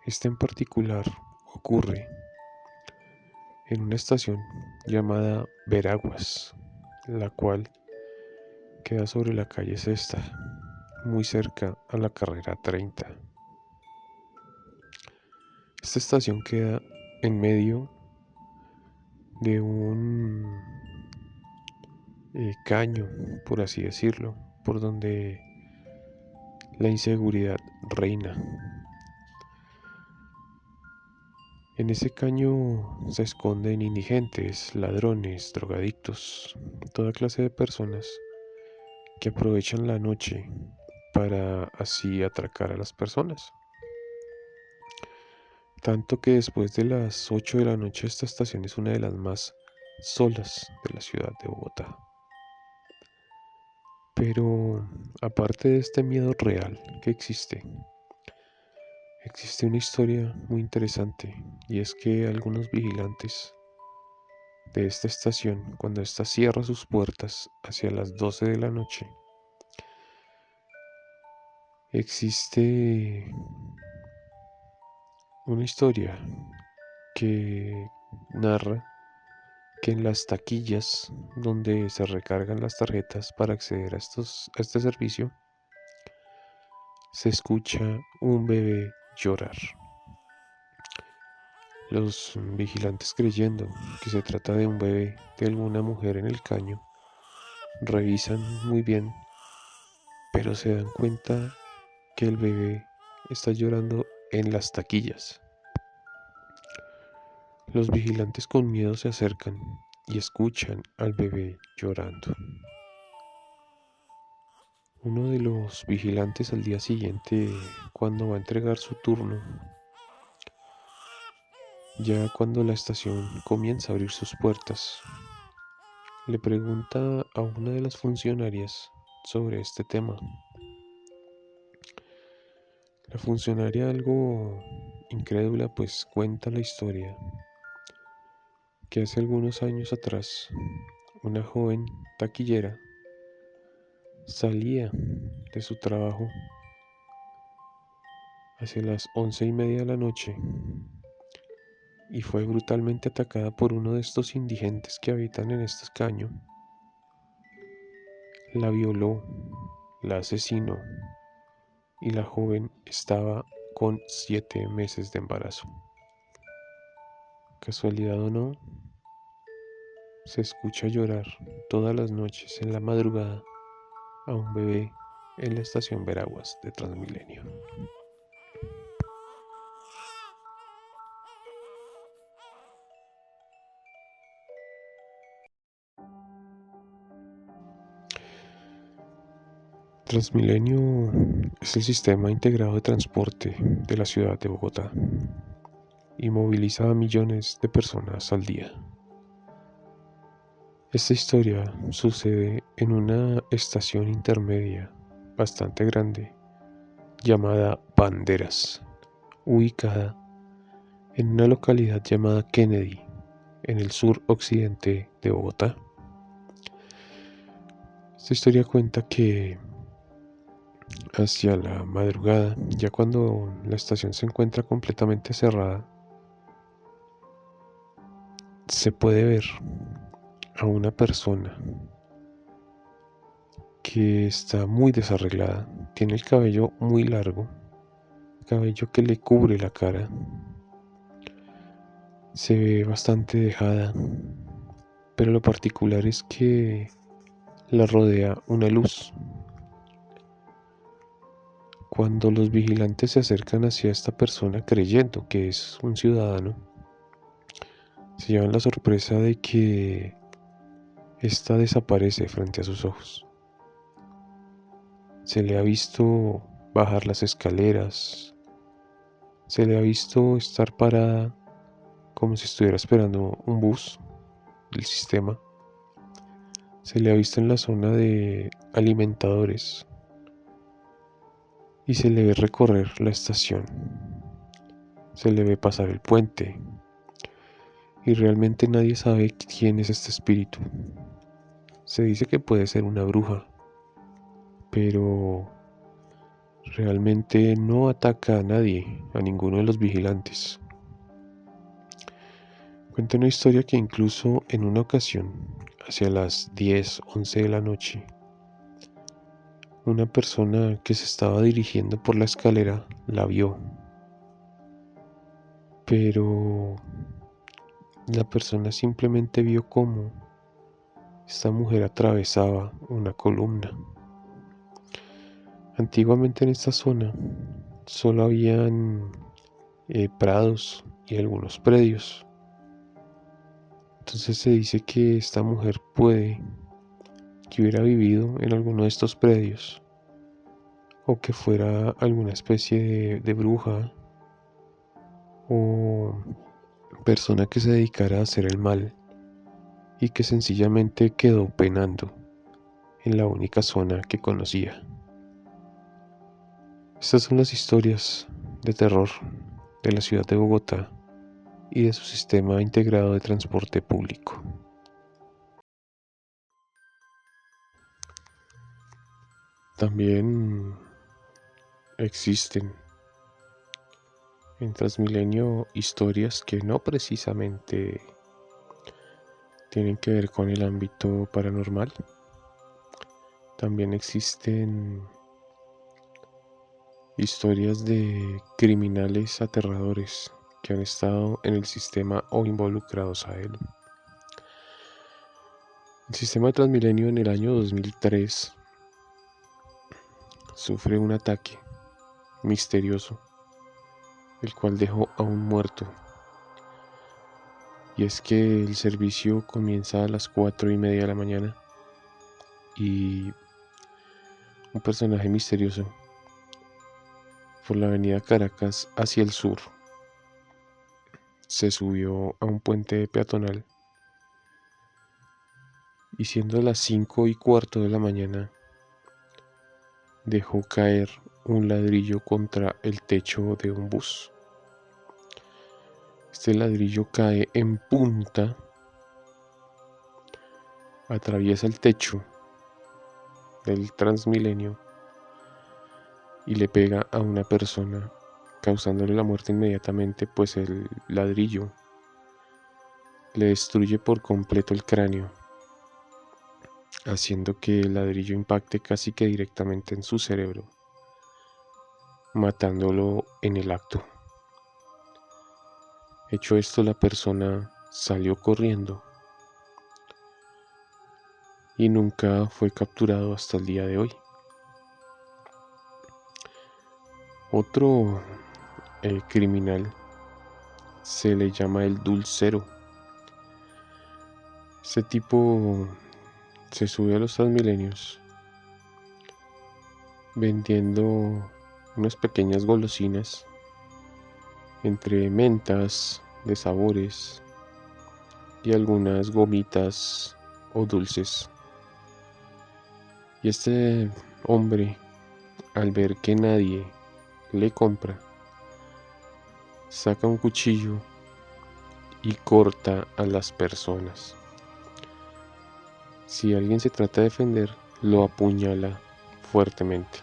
Esta en particular ocurre en una estación llamada Veraguas, la cual queda sobre la calle Sexta, muy cerca a la carrera 30. Esta estación queda en medio de un caño, por así decirlo, por donde la inseguridad reina. En ese caño se esconden indigentes, ladrones, drogadictos, toda clase de personas que aprovechan la noche para así atracar a las personas. Tanto que después de las 8 de la noche esta estación es una de las más solas de la ciudad de Bogotá. Pero aparte de este miedo real que existe una historia muy interesante, y es que algunos vigilantes de esta estación, cuando ésta cierra sus puertas hacia las 12 de la noche, existe una historia que narra que en las taquillas donde se recargan las tarjetas para acceder a este servicio, se escucha un bebé llorar. Los vigilantes, creyendo que se trata de un bebé de alguna mujer en el caño, revisan muy bien, pero se dan cuenta que el bebé está llorando en las taquillas. Los vigilantes con miedo se acercan y escuchan al bebé llorando. Uno de los vigilantes al día siguiente, cuando va a entregar su turno, ya cuando la estación comienza a abrir sus puertas, le pregunta a una de las funcionarias sobre este tema. La funcionaria, algo incrédula, pues cuenta la historia que hace algunos años atrás una joven taquillera salía de su trabajo hacia las 11:30 de la noche y fue brutalmente atacada por uno de estos indigentes que habitan en este caño. La violó, la asesinó y la joven estaba con 7 meses de embarazo. Casualidad o no, se escucha llorar todas las noches en la madrugada a un bebé en la estación Veraguas de Transmilenio. Transmilenio es el sistema integrado de transporte de la ciudad de Bogotá y moviliza a millones de personas al día. Esta historia sucede en una estación intermedia bastante grande llamada Banderas, ubicada en una localidad llamada Kennedy, en el sur occidente de Bogotá. Esta historia cuenta que hacia la madrugada, ya cuando la estación se encuentra completamente cerrada, se puede ver a una persona que está muy desarreglada, tiene el cabello muy largo, cabello que le cubre la cara, se ve bastante dejada, pero lo particular es que la rodea una luz. Cuando los vigilantes se acercan hacia esta persona creyendo que es un ciudadano, se llevan la sorpresa de que ésta desaparece frente a sus ojos. Se le ha visto bajar las escaleras, se le ha visto estar parada como si estuviera esperando un bus del sistema. Se le ha visto en la zona de alimentadores y se le ve recorrer la estación. Se le ve pasar el puente y realmente nadie sabe quién es este espíritu. Se dice que puede ser una bruja, pero realmente no ataca a nadie, a ninguno de los vigilantes. Cuenta una historia que incluso en una ocasión, hacia las 10, 11 de la noche, una persona que se estaba dirigiendo por la escalera la vio, pero la persona simplemente vio cómo esta mujer atravesaba una columna. Antiguamente en esta zona solo habían prados y algunos predios. Entonces se dice que esta mujer puede que hubiera vivido en alguno de estos predios o que fuera alguna especie de bruja o persona que se dedicara a hacer el mal y que sencillamente quedó penando en la única zona que conocía. Estas son las historias de terror de la ciudad de Bogotá y de su sistema integrado de transporte público. También existen en Transmilenio historias que no precisamente tienen que ver con el ámbito paranormal. También existen historias de criminales aterradores que han estado en el sistema o involucrados a él. El sistema de Transmilenio en el año 2003 sufre un ataque misterioso, el cual dejó a un muerto. Y es que el servicio comienza a las 4:30 de la mañana y un personaje misterioso por la avenida Caracas hacia el sur se subió a un puente peatonal y siendo las 5:15 de la mañana dejó caer un ladrillo contra el techo de un bus. Este ladrillo cae en punta, atraviesa el techo del Transmilenio y le pega a una persona, causándole la muerte inmediatamente, pues el ladrillo le destruye por completo el cráneo, haciendo que el ladrillo impacte casi que directamente en su cerebro, matándolo en el acto. Hecho esto, la persona salió corriendo y nunca fue capturado hasta el día de hoy. Otro criminal se le llama el dulcero. Este tipo se sube a los Transmilenios vendiendo unas pequeñas golosinas entre mentas de sabores y algunas gomitas o dulces. Y este hombre, al ver que nadie le compra, saca un cuchillo y corta a las personas. Si alguien se trata de defender, lo apuñala fuertemente.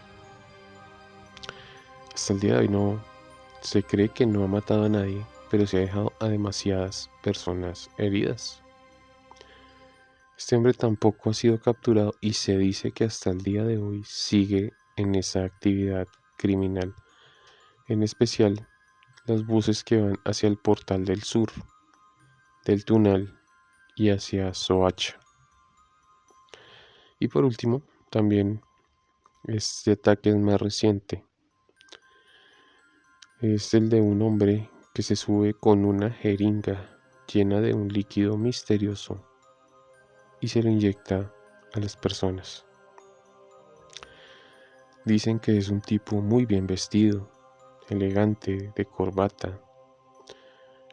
Hasta el día de hoy no se cree que no ha matado a nadie, pero se ha dejado a demasiadas personas heridas. Este hombre tampoco ha sido capturado y se dice que hasta el día de hoy sigue en esa actividad criminal, en especial los buses que van hacia el Portal del Sur, del Tunal y hacia Soacha. Y por último, también este ataque es más reciente. Es el de un hombre que se sube con una jeringa llena de un líquido misterioso y se lo inyecta a las personas. Dicen que es un tipo muy bien vestido, elegante, de corbata,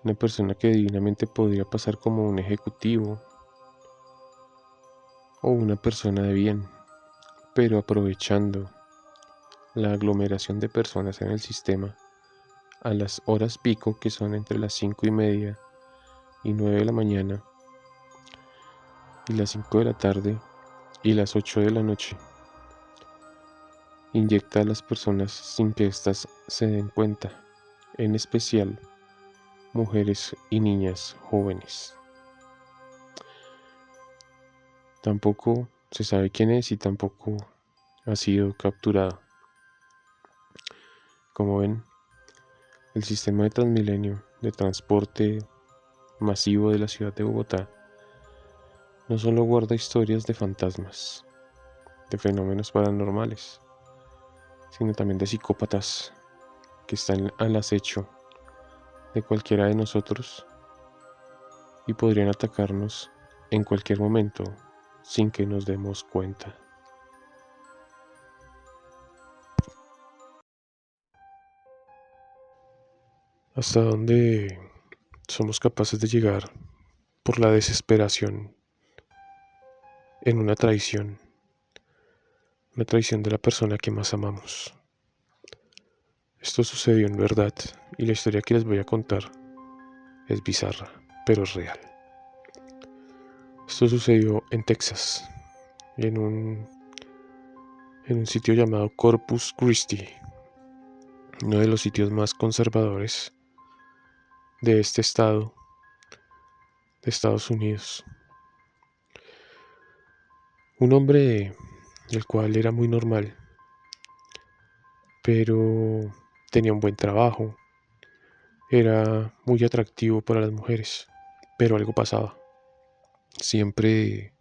una persona que divinamente podría pasar como un ejecutivo o una persona de bien, pero aprovechando la aglomeración de personas en el sistema a las horas pico, que son entre las 5:30 y 9 de la mañana y las 5 de la tarde y las 8 de la noche, inyecta a las personas sin que éstas se den cuenta, en especial mujeres y niñas jóvenes. Tampoco se sabe quién es y tampoco ha sido capturado. Como ven, el sistema de Transmilenio de transporte masivo de la ciudad de Bogotá no solo guarda historias de fantasmas, de fenómenos paranormales, sino también de psicópatas que están al acecho de cualquiera de nosotros y podrían atacarnos en cualquier momento sin que nos demos cuenta. ¿Hasta dónde somos capaces de llegar por la desesperación en una traición de la persona que más amamos? Esto sucedió en verdad y la historia que les voy a contar es bizarra, pero es real. Esto sucedió en Texas, en un sitio llamado Corpus Christi, uno de los sitios más conservadores de este estado de Estados Unidos. Un hombre el cual era muy normal, pero tenía un buen trabajo, era muy atractivo para las mujeres, pero algo pasaba. Siempre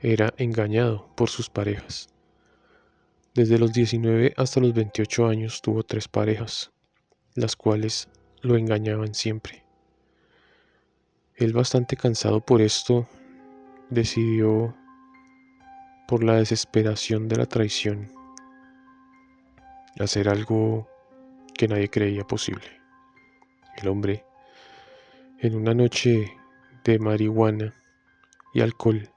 era engañado por sus parejas. Desde los 19 hasta los 28 años tuvo 3 parejas, las cuales lo engañaban siempre. Él, bastante cansado por esto, decidió, por la desesperación de la traición, hacer algo que nadie creía posible. El hombre, en una noche de marihuana y alcohol,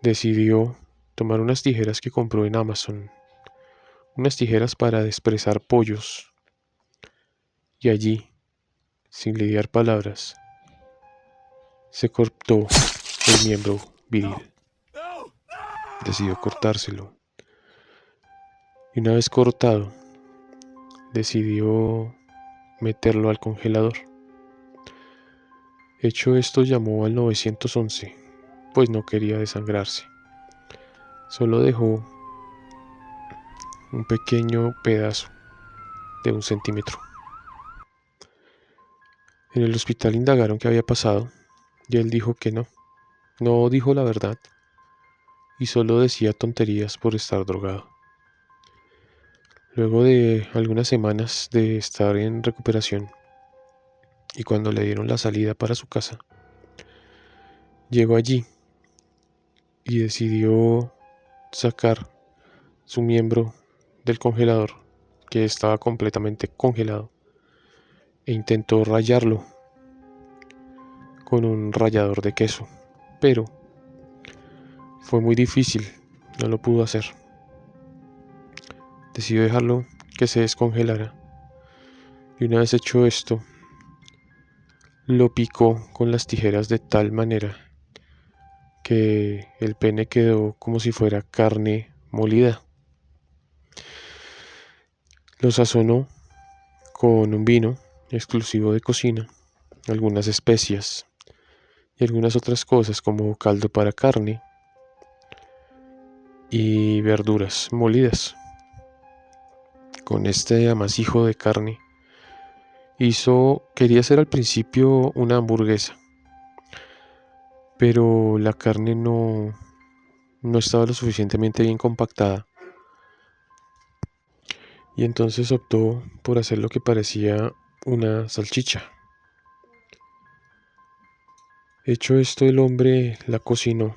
decidió tomar unas tijeras que compró en Amazon, unas tijeras para despresar pollos, y allí, sin lidiar palabras, se cortó el miembro viril. Decidió cortárselo. Y una vez cortado, decidió meterlo al congelador. Hecho esto, llamó al 911, pues no quería desangrarse. Solo dejó un pequeño pedazo de 1 centímetro. En el hospital indagaron qué había pasado y él dijo que no dijo la verdad y solo decía tonterías por estar drogado. Luego de algunas semanas de estar en recuperación y cuando le dieron la salida para su casa, llegó allí y decidió sacar su miembro del congelador, que estaba completamente congelado, e intentó rallarlo con un rallador de queso, pero fue muy difícil, no lo pudo hacer. Decidió dejarlo que se descongelara y una vez hecho esto, lo picó con las tijeras de tal manera que el pene quedó como si fuera carne molida. Lo sazonó con un vino exclusivo de cocina, algunas especias y algunas otras cosas como caldo para carne y verduras molidas. Con este amasijo de carne quería hacer al principio una hamburguesa, pero la carne no estaba lo suficientemente bien compactada y entonces optó por hacer lo que parecía una salchicha. Hecho esto, el hombre la cocinó,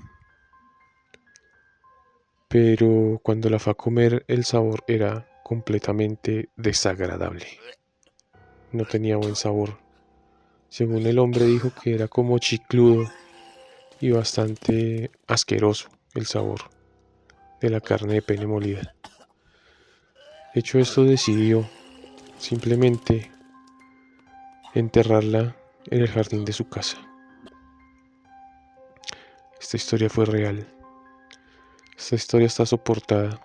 pero cuando la fue a comer el sabor era completamente desagradable. No tenía buen sabor. Según el hombre dijo que era como chicludo y bastante asqueroso el sabor de la carne de pene molida. Hecho esto, decidió simplemente enterrarla en el jardín de su casa. Esta historia fue real. Esta historia está soportada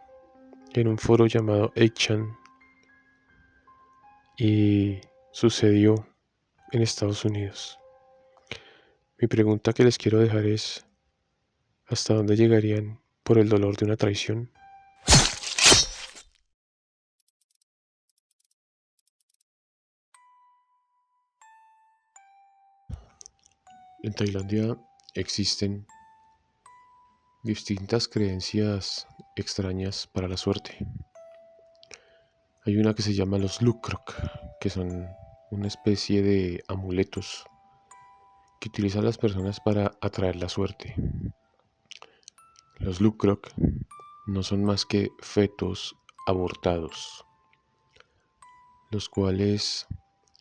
en un foro llamado 8chan y sucedió en Estados Unidos. Mi pregunta que les quiero dejar es, ¿hasta dónde llegarían por el dolor de una traición? En Tailandia existen distintas creencias extrañas para la suerte. Hay una que se llama los Lukrok, que son una especie de amuletos que utilizan las personas para atraer la suerte. Los Lukrok no son más que fetos abortados, los cuales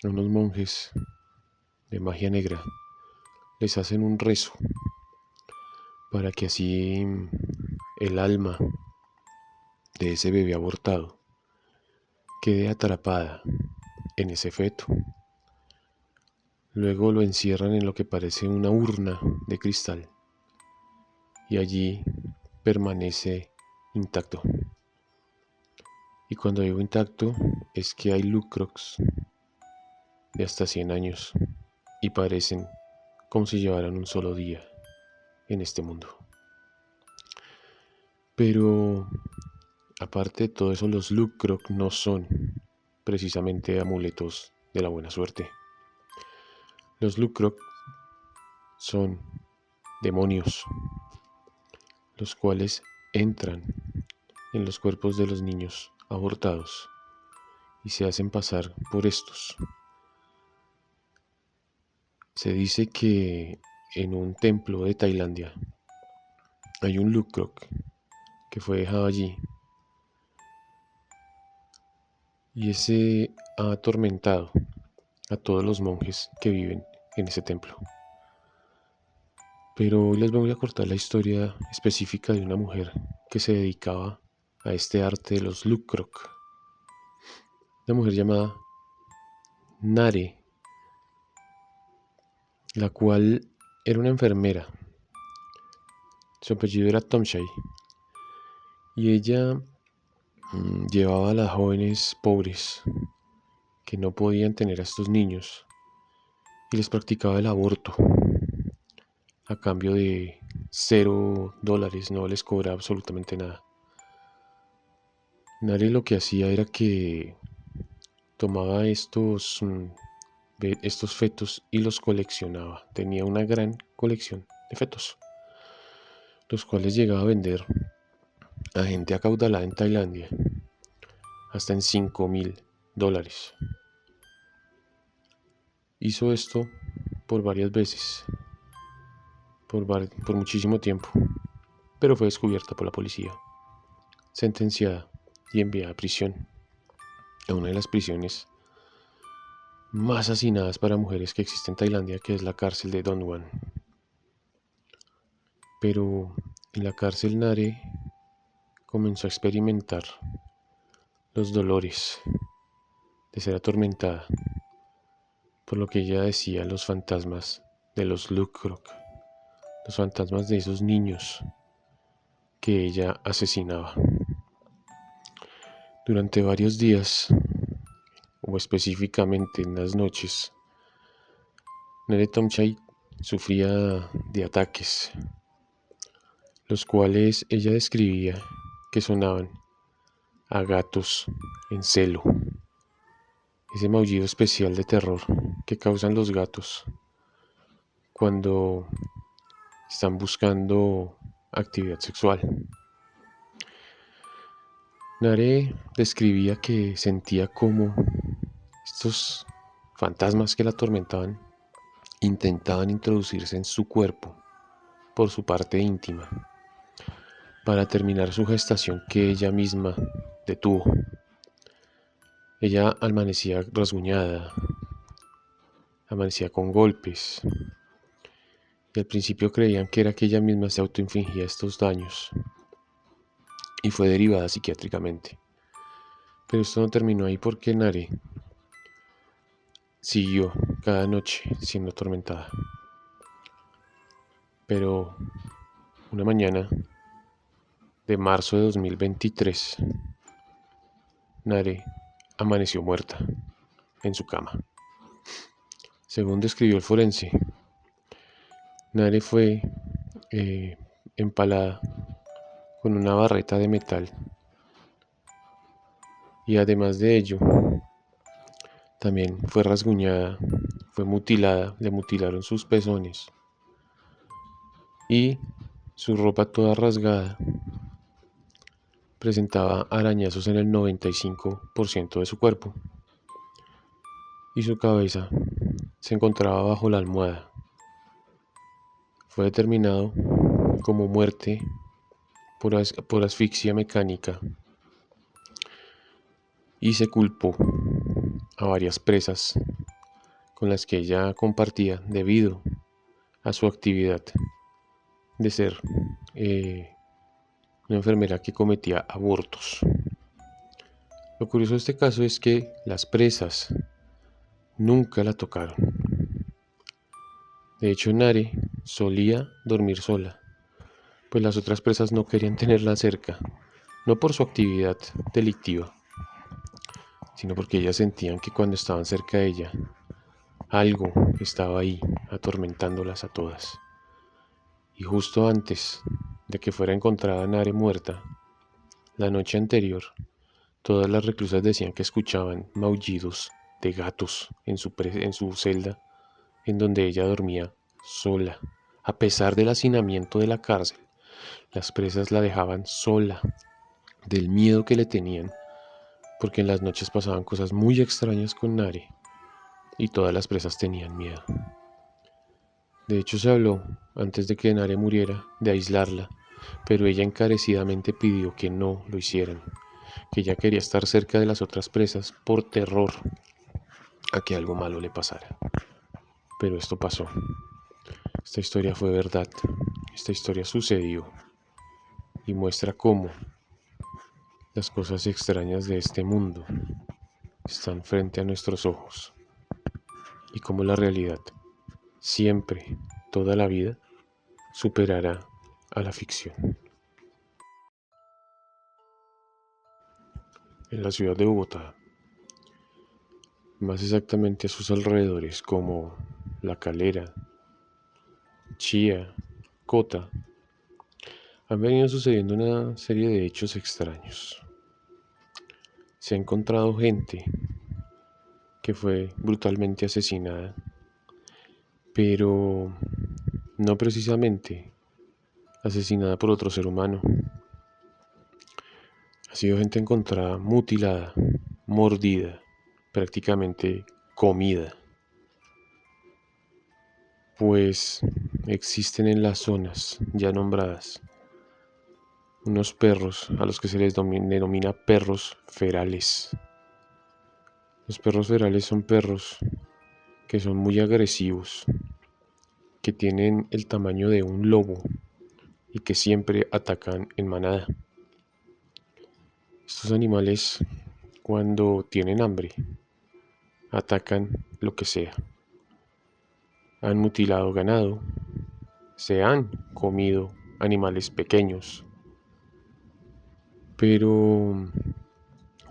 unos monjes de magia negra les hacen un rezo para que así el alma de ese bebé abortado quede atrapada en ese feto. Luego lo encierran en lo que parece una urna de cristal y allí permanece intacto. Y cuando digo intacto es que hay Lucrocs de hasta 100 años y parecen como si llevaran un solo día en este mundo. Pero aparte de todo eso, los Lucroc no son precisamente amuletos de la buena suerte. Los Lucroc son demonios, los cuales entran en los cuerpos de los niños abortados y se hacen pasar por estos. Se dice que en un templo de Tailandia hay un Lucroc que fue dejado allí y ese ha atormentado a todos los monjes que viven en ese templo. Pero hoy les voy a contar la historia específica de una mujer que se dedicaba a este arte de los Lucroc. Una mujer llamada Nare la cual era una enfermera. Su apellido era Tomshai y ella llevaba a las jóvenes pobres que no podían tener a estos niños y les practicaba el aborto a cambio de $0, no les cobraba absolutamente nada. Nare lo que hacía era que tomaba estos fetos y los coleccionaba. Tenía una gran colección de fetos, los cuales llegaba a vender a gente acaudalada en Tailandia hasta en $5.000. Hizo esto por varias veces, por muchísimo tiempo, pero fue descubierta por la policía, sentenciada y enviada a prisión, a una de las prisiones más hacinadas para mujeres que existe en Tailandia, que es la cárcel de Don Muan. Pero en la cárcel Nare comenzó a experimentar los dolores de ser atormentada por lo que ella decía los fantasmas de los Lukrok, los fantasmas de esos niños que ella asesinaba. Durante varios días, o específicamente en las noches, Nere Tomchai sufría de ataques, los cuales ella describía que sonaban a gatos en celo, ese maullido especial de terror que causan los gatos cuando están buscando actividad sexual. Nare describía que sentía como estos fantasmas que la atormentaban intentaban introducirse en su cuerpo por su parte íntima para terminar su gestación que ella misma detuvo. Ella amanecía rasguñada, amanecía con golpes, y al principio creían que era que ella misma se autoinfligía estos daños y fue derivada psiquiátricamente. Pero esto no terminó ahí porque Nare siguió cada noche siendo atormentada. Pero una mañana de marzo de 2023, Nare amaneció muerta en su cama. Según describió el forense, Nare fue empalada con una barreta de metal y además de ello también fue rasguñada, fue mutilada, le mutilaron sus pezones y su ropa toda rasgada presentaba arañazos en el 95% de su cuerpo y su cabeza se encontraba bajo la almohada. Fue determinado como muerte por asfixia mecánica y se culpó a varias presas con las que ella compartía debido a su actividad de ser una enfermera que cometía abortos. Lo curioso de este caso es que las presas nunca la tocaron. De hecho, Nare solía dormir sola, pues las otras presas no querían tenerla cerca, no por su actividad delictiva, sino porque ellas sentían que cuando estaban cerca de ella, algo estaba ahí atormentándolas a todas. Y justo antes de que fuera encontrada Nare muerta, la noche anterior, todas las reclusas decían que escuchaban maullidos de gatos en su celda, en donde ella dormía sola. A pesar del hacinamiento de la cárcel, las presas la dejaban sola, del miedo que le tenían, porque en las noches pasaban cosas muy extrañas con Nare, y todas las presas tenían miedo. De hecho, se habló, antes de que Nare muriera, de aislarla, pero ella encarecidamente pidió que no lo hicieran, que ella quería estar cerca de las otras presas por terror a que algo malo le pasara. Pero esto pasó. Esta historia fue verdad. Esta historia sucedió y muestra cómo las cosas extrañas de este mundo están frente a nuestros ojos y cómo la realidad siempre, toda la vida, superará a la ficción. En la ciudad de Bogotá, más exactamente a sus alrededores como La Calera, Chía, Cota, han venido sucediendo una serie de hechos extraños. Se ha encontrado gente que fue brutalmente asesinada, pero no precisamente asesinada por otro ser humano. Ha sido gente encontrada mutilada, mordida, prácticamente comida, pues existen en las zonas ya nombradas unos perros a los que se les denomina perros ferales. Los perros ferales son perros que son muy agresivos, que tienen el tamaño de un lobo y que siempre atacan en manada. Estos animales, cuando tienen hambre, atacan lo que sea. Han mutilado ganado, se han comido animales pequeños, pero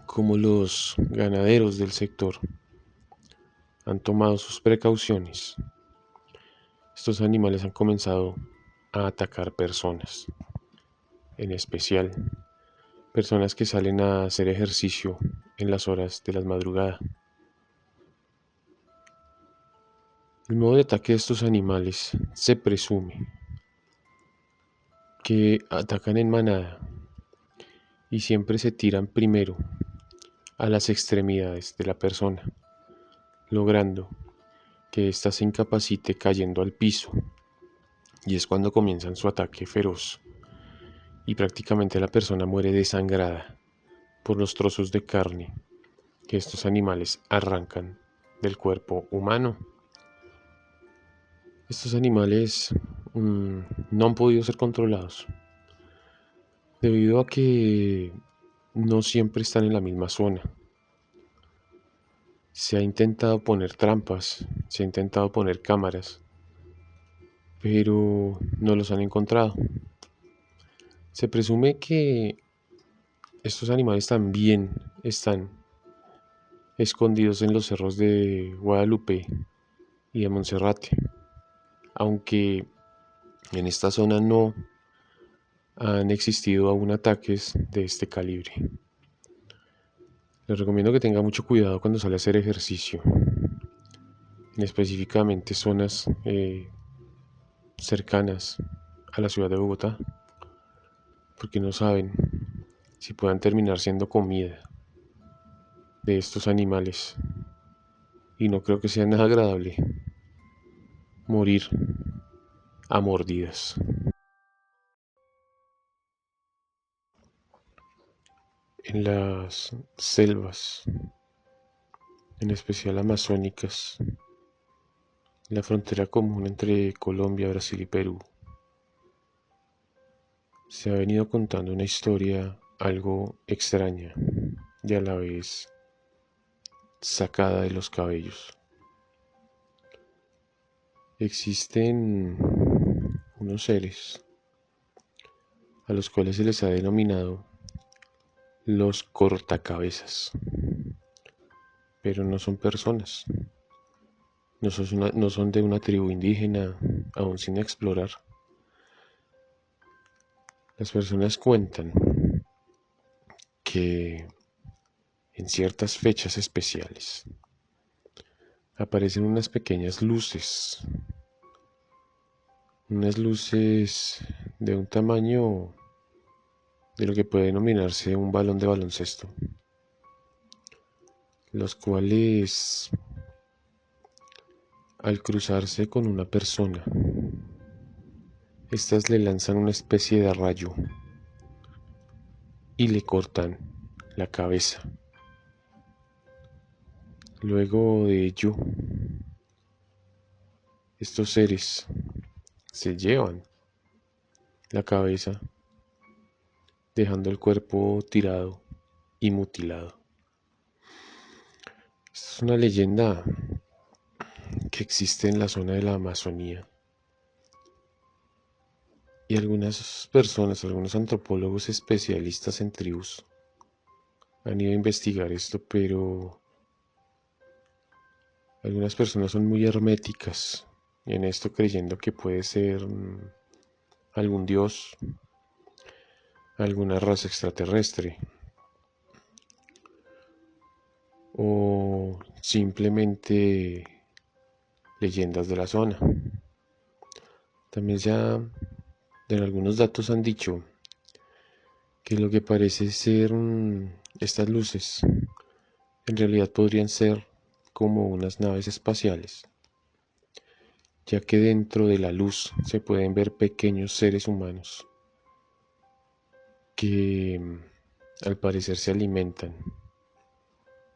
como los ganaderos del sector han tomado sus precauciones, estos animales han comenzado a atacar personas, en especial personas que salen a hacer ejercicio en las horas de la madrugada. El modo de ataque de estos animales se presume que atacan en manada y siempre se tiran primero a las extremidades de la persona, logrando que ésta se incapacite cayendo al piso, y es cuando comienzan su ataque feroz y prácticamente la persona muere desangrada por los trozos de carne que estos animales arrancan del cuerpo humano. Estos animales no han podido ser controlados debido a que no siempre están en la misma zona. Se ha intentado poner trampas, se ha intentado poner cámaras, pero no los han encontrado. Se presume que estos animales también están escondidos en los cerros de Guadalupe y de Monserrate, aunque en esta zona no han existido aún ataques de este calibre. Les recomiendo que tenga mucho cuidado cuando sale a hacer ejercicio, en específicamente zonas cercanas a la ciudad de Bogotá, porque no saben si puedan terminar siendo comida de estos animales, y no creo que sea nada agradable morir a mordidas. En las selvas, en especial amazónicas, la frontera común entre Colombia, Brasil y Perú, se ha venido contando una historia algo extraña y a la vez sacada de los cabellos. Existen unos seres a los cuales se les ha denominado los cortacabezas, pero no son personas, no son de una tribu indígena aún sin explorar. Las personas cuentan que en ciertas fechas especiales aparecen unas luces de un tamaño de lo que puede denominarse un balón de baloncesto, los cuales al cruzarse con una persona, estas le lanzan una especie de rayo y le cortan la cabeza. Luego de ello, estos seres se llevan la cabeza, dejando el cuerpo tirado y mutilado. Esta es una leyenda que existe en la zona de la Amazonía. Y algunas personas, algunos antropólogos especialistas en tribus han ido a investigar esto, pero algunas personas son muy herméticas en esto, creyendo que puede ser algún dios, alguna raza extraterrestre o simplemente leyendas de la zona. También ya en algunos datos han dicho que lo que parece ser estas luces en realidad podrían ser como unas naves espaciales, ya que dentro de la luz se pueden ver pequeños seres humanos que al parecer se alimentan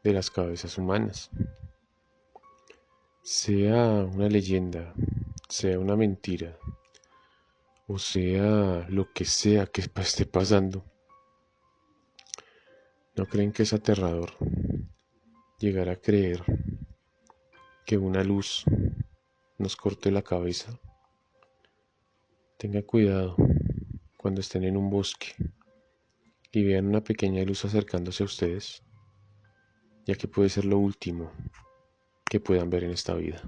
de las cabezas humanas. Sea una leyenda, sea una mentira, o sea lo que sea que esté pasando, ¿no creen que es aterrador llegar a creer que una luz nos corte la cabeza? Tenga cuidado cuando estén en un bosque y vean una pequeña luz acercándose a ustedes, ya que puede ser lo último que puedan ver en esta vida.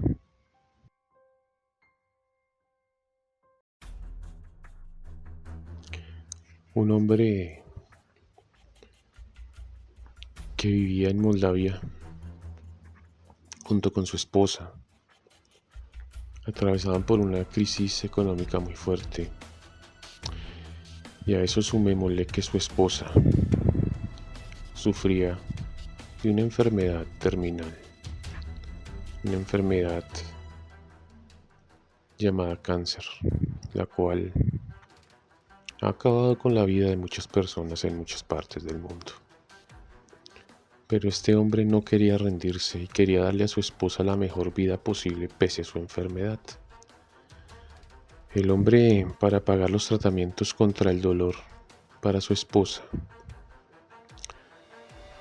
Un hombre que vivía en Moldavia junto con su esposa atravesaban por una crisis económica muy fuerte, y a eso sumémosle que su esposa sufría de una enfermedad terminal, una enfermedad llamada cáncer, la cual ha acabado con la vida de muchas personas en muchas partes del mundo. Pero este hombre no quería rendirse y quería darle a su esposa la mejor vida posible pese a su enfermedad. El hombre, para pagar los tratamientos contra el dolor para su esposa,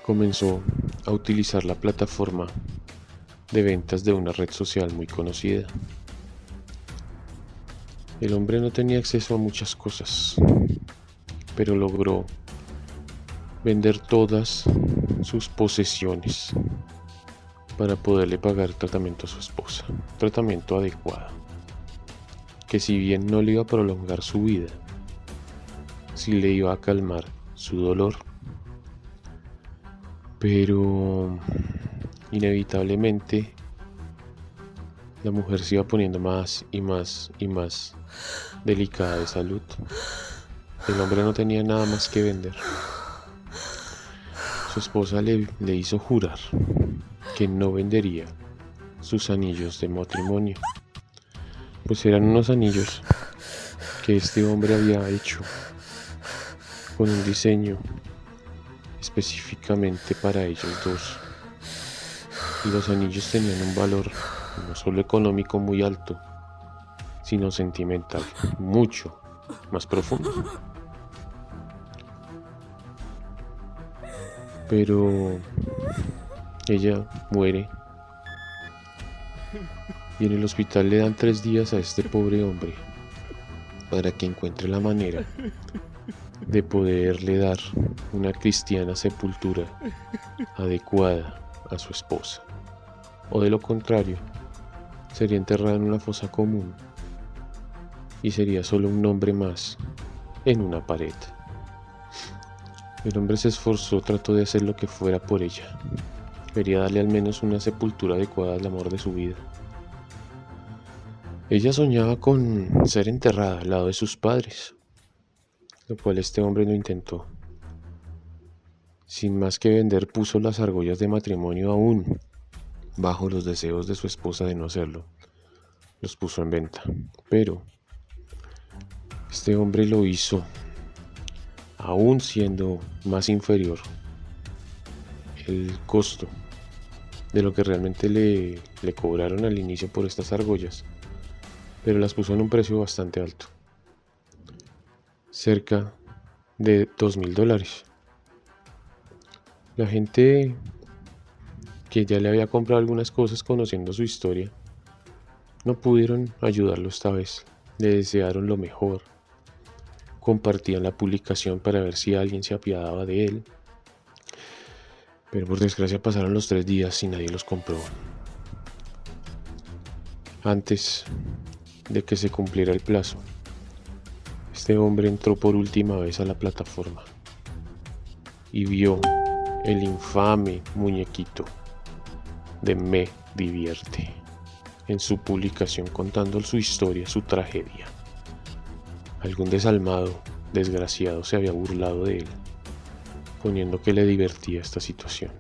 comenzó a utilizar la plataforma de ventas de una red social muy conocida. El hombre no tenía acceso a muchas cosas, pero logró vender todas sus posesiones para poderle pagar tratamiento a su esposa, tratamiento adecuado, que si bien no le iba a prolongar su vida, sí le iba a calmar su dolor, pero inevitablemente la mujer se iba poniendo más y más y más delicada de salud. El hombre no tenía nada más que vender. Su esposa le hizo jurar que no vendería sus anillos de matrimonio, pues eran unos anillos que este hombre había hecho con un diseño específicamente para ellos dos, y los anillos tenían un valor no solo económico muy alto, sino sentimental mucho más profundo. Pero ella muere y en el hospital le dan 3 días a este pobre hombre para que encuentre la manera de poderle dar una cristiana sepultura adecuada a su esposa, o de lo contrario sería enterrada en una fosa común y sería solo un nombre más en una pared. El hombre se esforzó, trató de hacer lo que fuera por ella. Quería darle al menos una sepultura adecuada al amor de su vida. Ella soñaba con ser enterrada al lado de sus padres, lo cual este hombre no intentó. Sin más que vender, puso las argollas de matrimonio aún bajo los deseos de su esposa de no hacerlo. Los puso en venta, pero este hombre lo hizo aún siendo más inferior el costo de lo que realmente le cobraron al inicio por estas argollas, pero las puso en un precio bastante alto, cerca de $2,000. La gente que ya le había comprado algunas cosas conociendo su historia No pudieron ayudarlo esta vez. Le desearon lo mejor. Compartían la publicación para ver si alguien se apiadaba de él. Pero por desgracia pasaron los 3 días y nadie los compró. Antes de que se cumpliera el plazo, este hombre entró por última vez a la plataforma y vio el infame muñequito de Me Divierte en su publicación contando su historia, su tragedia. Algún desalmado, desgraciado se había burlado de él, poniendo que le divertía esta situación.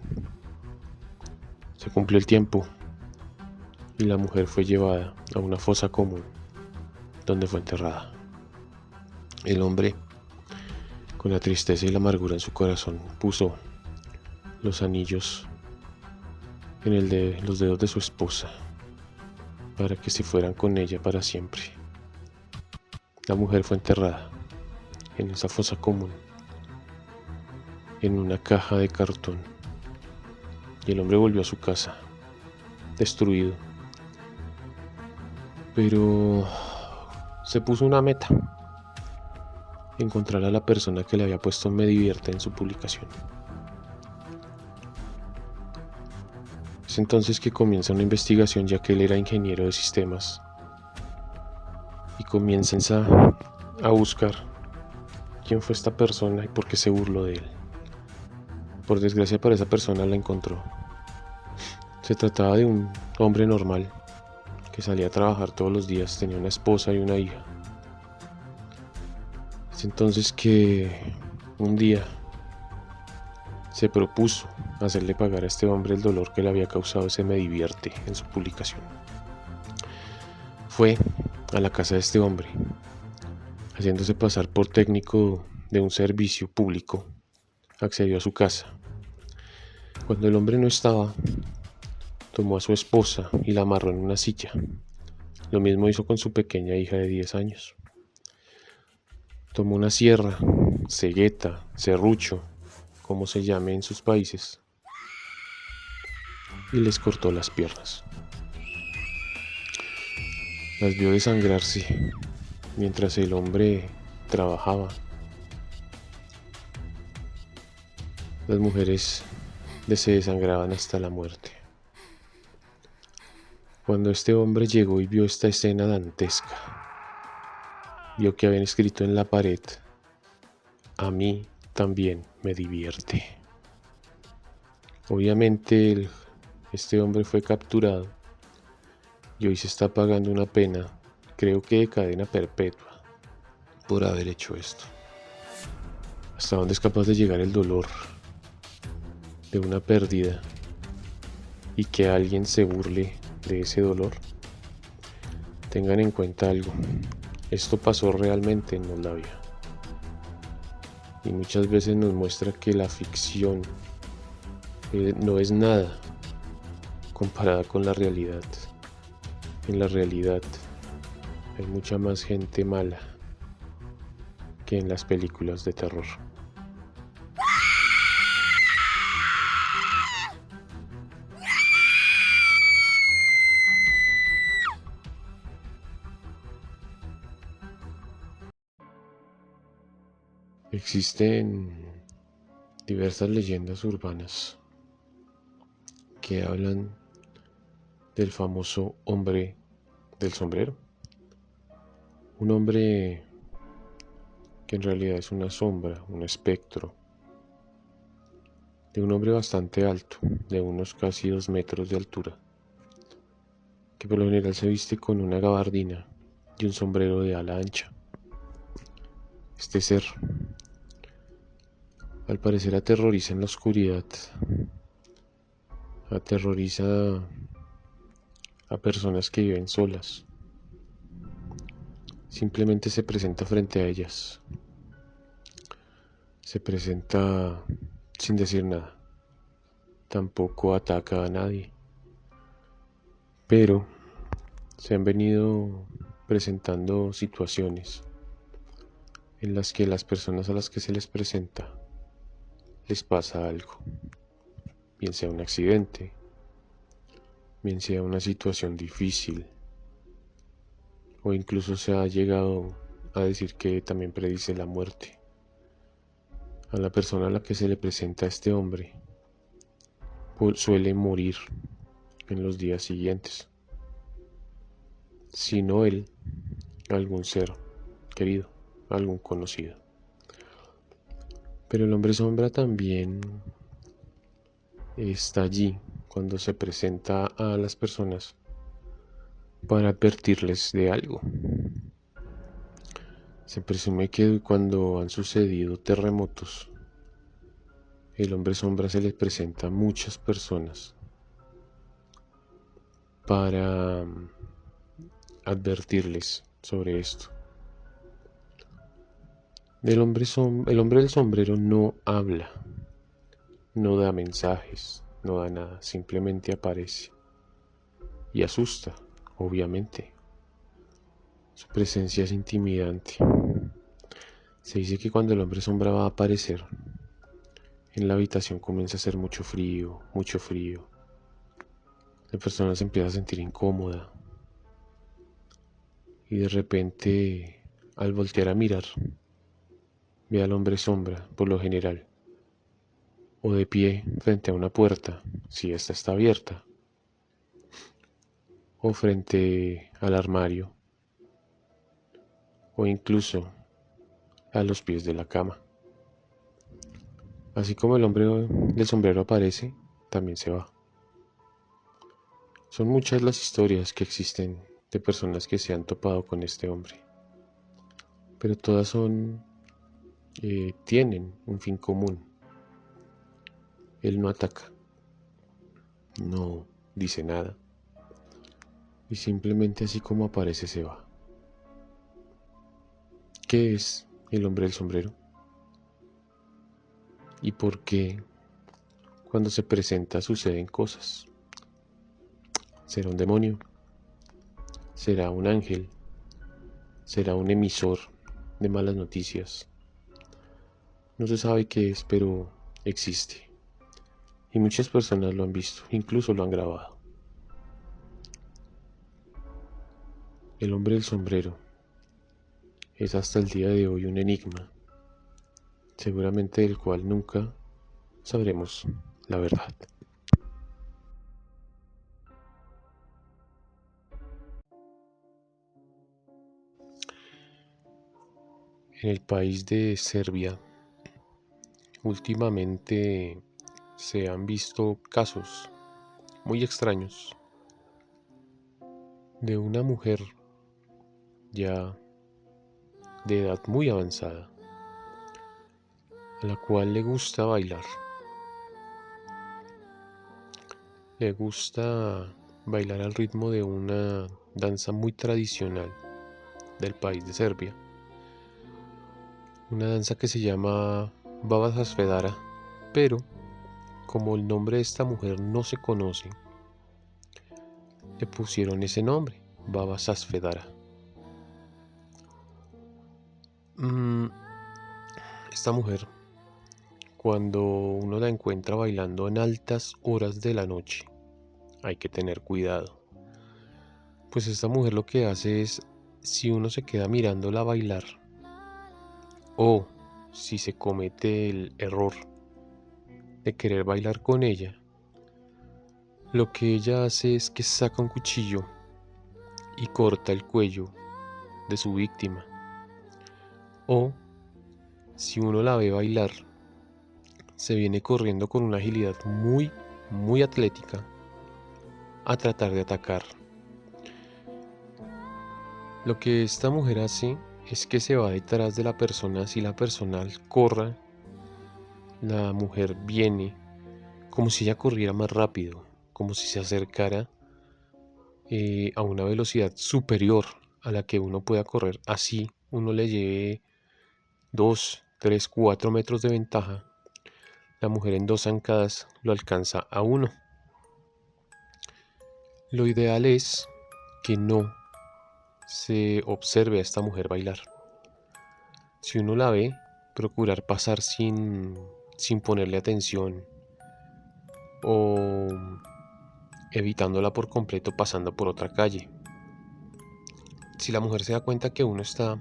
Se cumplió el tiempo y la mujer fue llevada a una fosa común, donde fue enterrada. El hombre, con la tristeza y la amargura en su corazón, puso los anillos en los dedos de su esposa para que se fueran con ella para siempre. La mujer fue enterrada en esa fosa común, en una caja de cartón, y el hombre volvió a su casa, destruido. Pero se puso una meta: encontrar a la persona que le había puesto Me Divierte en su publicación. Es entonces que comienza una investigación, ya que él era ingeniero de sistemas, y comienzan a buscar quién fue esta persona y por qué se burló de él. Por desgracia para esa persona la encontró. Se trataba de un hombre normal que salía a trabajar todos los días, tenía una esposa y una hija. Es entonces que un día se propuso hacerle pagar a este hombre el dolor que le había causado ese Me Divierte en su publicación. Fue a la casa de este hombre, haciéndose pasar por técnico de un servicio público. Accedió a su casa. Cuando el hombre no estaba, tomó a su esposa y la amarró en una silla. Lo mismo hizo con su pequeña hija de 10 años. Tomó una sierra, cegueta, serrucho, como se llame en sus países, y les cortó las piernas. Las vio desangrarse mientras el hombre trabajaba. Las mujeres se desangraban hasta la muerte. Cuando este hombre llegó y vio esta escena dantesca, vio que habían escrito en la pared: a mí también me divierte. Obviamente este hombre fue capturado y hoy se está pagando una pena, creo que de cadena perpetua, por haber hecho esto. ¿Hasta dónde es capaz de llegar el dolor de una pérdida y que alguien se burle de ese dolor? Tengan en cuenta algo: esto pasó realmente en Moldavia, y muchas veces nos muestra que la ficción no es nada comparada con la realidad. En la realidad hay mucha más gente mala que en las películas de terror. Existen diversas leyendas urbanas que hablan del famoso hombre del sombrero. Un hombre que en realidad es una sombra, un espectro, de un hombre bastante alto, de unos casi 2 metros de altura, que por lo general se viste con una gabardina y un sombrero de ala ancha. Este ser, al parecer, aterroriza en la oscuridad, aterroriza a personas que viven solas. Simplemente se presenta frente a ellas, se presenta sin decir nada, tampoco ataca a nadie, pero se han venido presentando situaciones en las que las personas a las que se les presenta les pasa algo, bien sea un accidente, bien sea una situación difícil, o incluso se ha llegado a decir que también predice la muerte. A la persona a la que se le presenta este hombre suele morir en los días siguientes, si no él, algún ser querido, algún conocido. Pero el hombre sombra también está allí cuando se presenta a las personas para advertirles de algo. Se presume que cuando han sucedido terremotos, el hombre sombra se les presenta a muchas personas para advertirles sobre esto. El hombre del sombrero no habla, no da mensajes, no da nada, simplemente aparece y asusta, obviamente. Su presencia es intimidante. Se dice que cuando el hombre sombra va a aparecer, en la habitación comienza a hacer mucho frío, mucho frío. La persona se empieza a sentir incómoda y de repente, al voltear a mirar, ve al hombre sombra, por lo general, o de pie frente a una puerta, si ésta está abierta, o frente al armario, o incluso a los pies de la cama. Así como el hombre del sombrero aparece, también se va. Son muchas las historias que existen de personas que se han topado con este hombre, pero todas tienen un fin común. Él no ataca, no dice nada, y simplemente así como aparece se va. ¿Qué es el hombre del sombrero? ¿Y por qué cuando se presenta suceden cosas? ¿Será un demonio? ¿Será un ángel? ¿Será un emisor de malas noticias? No se sabe qué es, pero existe. Y muchas personas lo han visto, incluso lo han grabado. El hombre del sombrero es hasta el día de hoy un enigma, seguramente del cual nunca sabremos la verdad. En el país de Serbia, últimamente se han visto casos muy extraños de una mujer ya de edad muy avanzada, a la cual le gusta bailar. Le gusta bailar al ritmo de una danza muy tradicional del país de Serbia. Una danza que se llama Baba Sasvedara, pero como el nombre de esta mujer no se conoce, le pusieron ese nombre, Baba Sasvedara. Esta mujer, cuando uno la encuentra bailando en altas horas de la noche, hay que tener cuidado. Pues esta mujer lo que hace es, si uno se queda mirándola bailar, o si se comete el error de querer bailar con ella, lo que ella hace es que saca un cuchillo y corta el cuello de su víctima. O si uno la ve bailar, se viene corriendo con una agilidad muy, muy atlética a tratar de atacar. Lo que esta mujer hace es que se va detrás de la persona. Si la persona corra, la mujer viene como si ella corriera más rápido, como si se acercara a una velocidad superior a la que uno pueda correr. Así uno le lleve 2, 3, 4 metros de ventaja. La mujer en 2 zancadas lo alcanza a uno. Lo ideal es que no se observe a esta mujer bailar. Si uno la ve, procurar pasar sin ponerle atención o evitándola por completo pasando por otra calle. si la mujer se da cuenta que uno está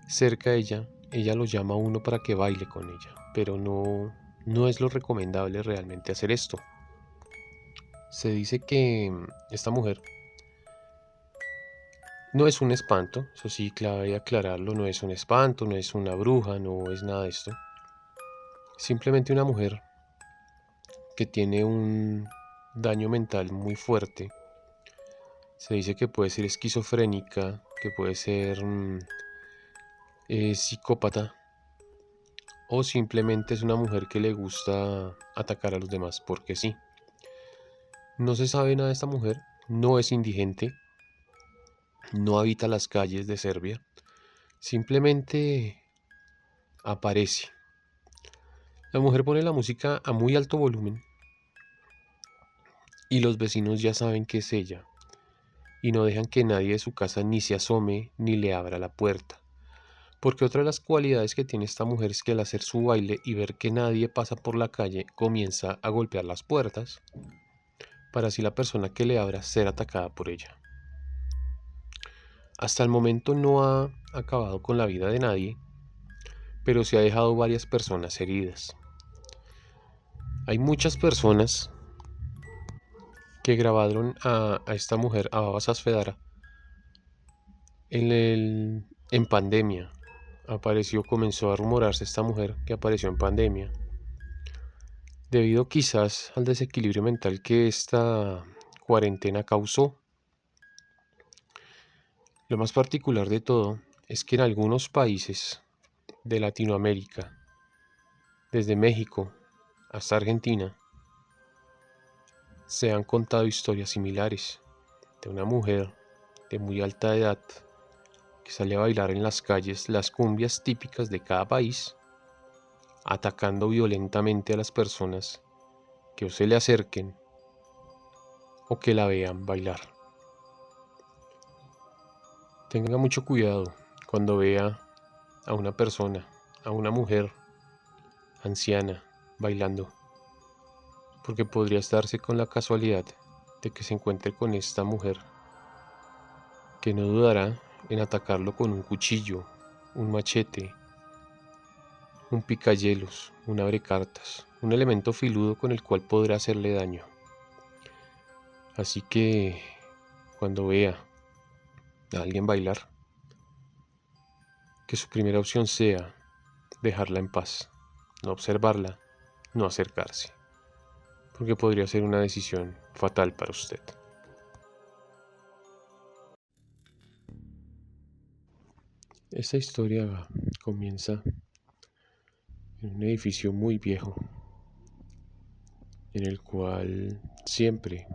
cerca de ella, ella lo llama a uno para que baile con ella, pero no es lo recomendable realmente hacer esto. Se dice que esta mujer no es un espanto, eso sí, clave aclararlo, no es un espanto, no es una bruja, no es nada de esto. Simplemente una mujer que tiene un daño mental muy fuerte. Se dice que puede ser esquizofrénica, que puede ser psicópata, o simplemente es una mujer que le gusta atacar a los demás porque sí. No se sabe nada de esta mujer, no es indigente, no habita las calles de Serbia, simplemente aparece. La mujer pone la música a muy alto volumen y los vecinos ya saben que es ella y no dejan que nadie de su casa ni se asome ni le abra la puerta. Porque otra de las cualidades que tiene esta mujer es que al hacer su baile y ver que nadie pasa por la calle, comienza a golpear las puertas para así la persona que le abra ser atacada por ella. Hasta el momento no ha acabado con la vida de nadie, pero se ha dejado varias personas heridas. Hay muchas personas que grabaron a esta mujer, a Baba Sasfedara, en pandemia. Comenzó a rumorarse esta mujer que apareció en pandemia, debido quizás al desequilibrio mental que esta cuarentena causó. Lo más particular de todo es que en algunos países de Latinoamérica, desde México hasta Argentina, se han contado historias similares de una mujer de muy alta edad que sale a bailar en las calles las cumbias típicas de cada país, atacando violentamente a las personas que o se le acerquen o que la vean bailar. Tenga mucho cuidado cuando vea a una persona, a una mujer anciana bailando, porque podría estarse con la casualidad de que se encuentre con esta mujer, que no dudará en atacarlo con un cuchillo, un machete, un picayelos, un abrecartas, un elemento filudo con el cual podrá hacerle daño. Así que cuando vea a alguien bailar, que su primera opción sea dejarla en paz, no observarla, no acercarse, porque podría ser una decisión fatal para usted. Esta historia comienza en un edificio muy viejo, en el cual siempre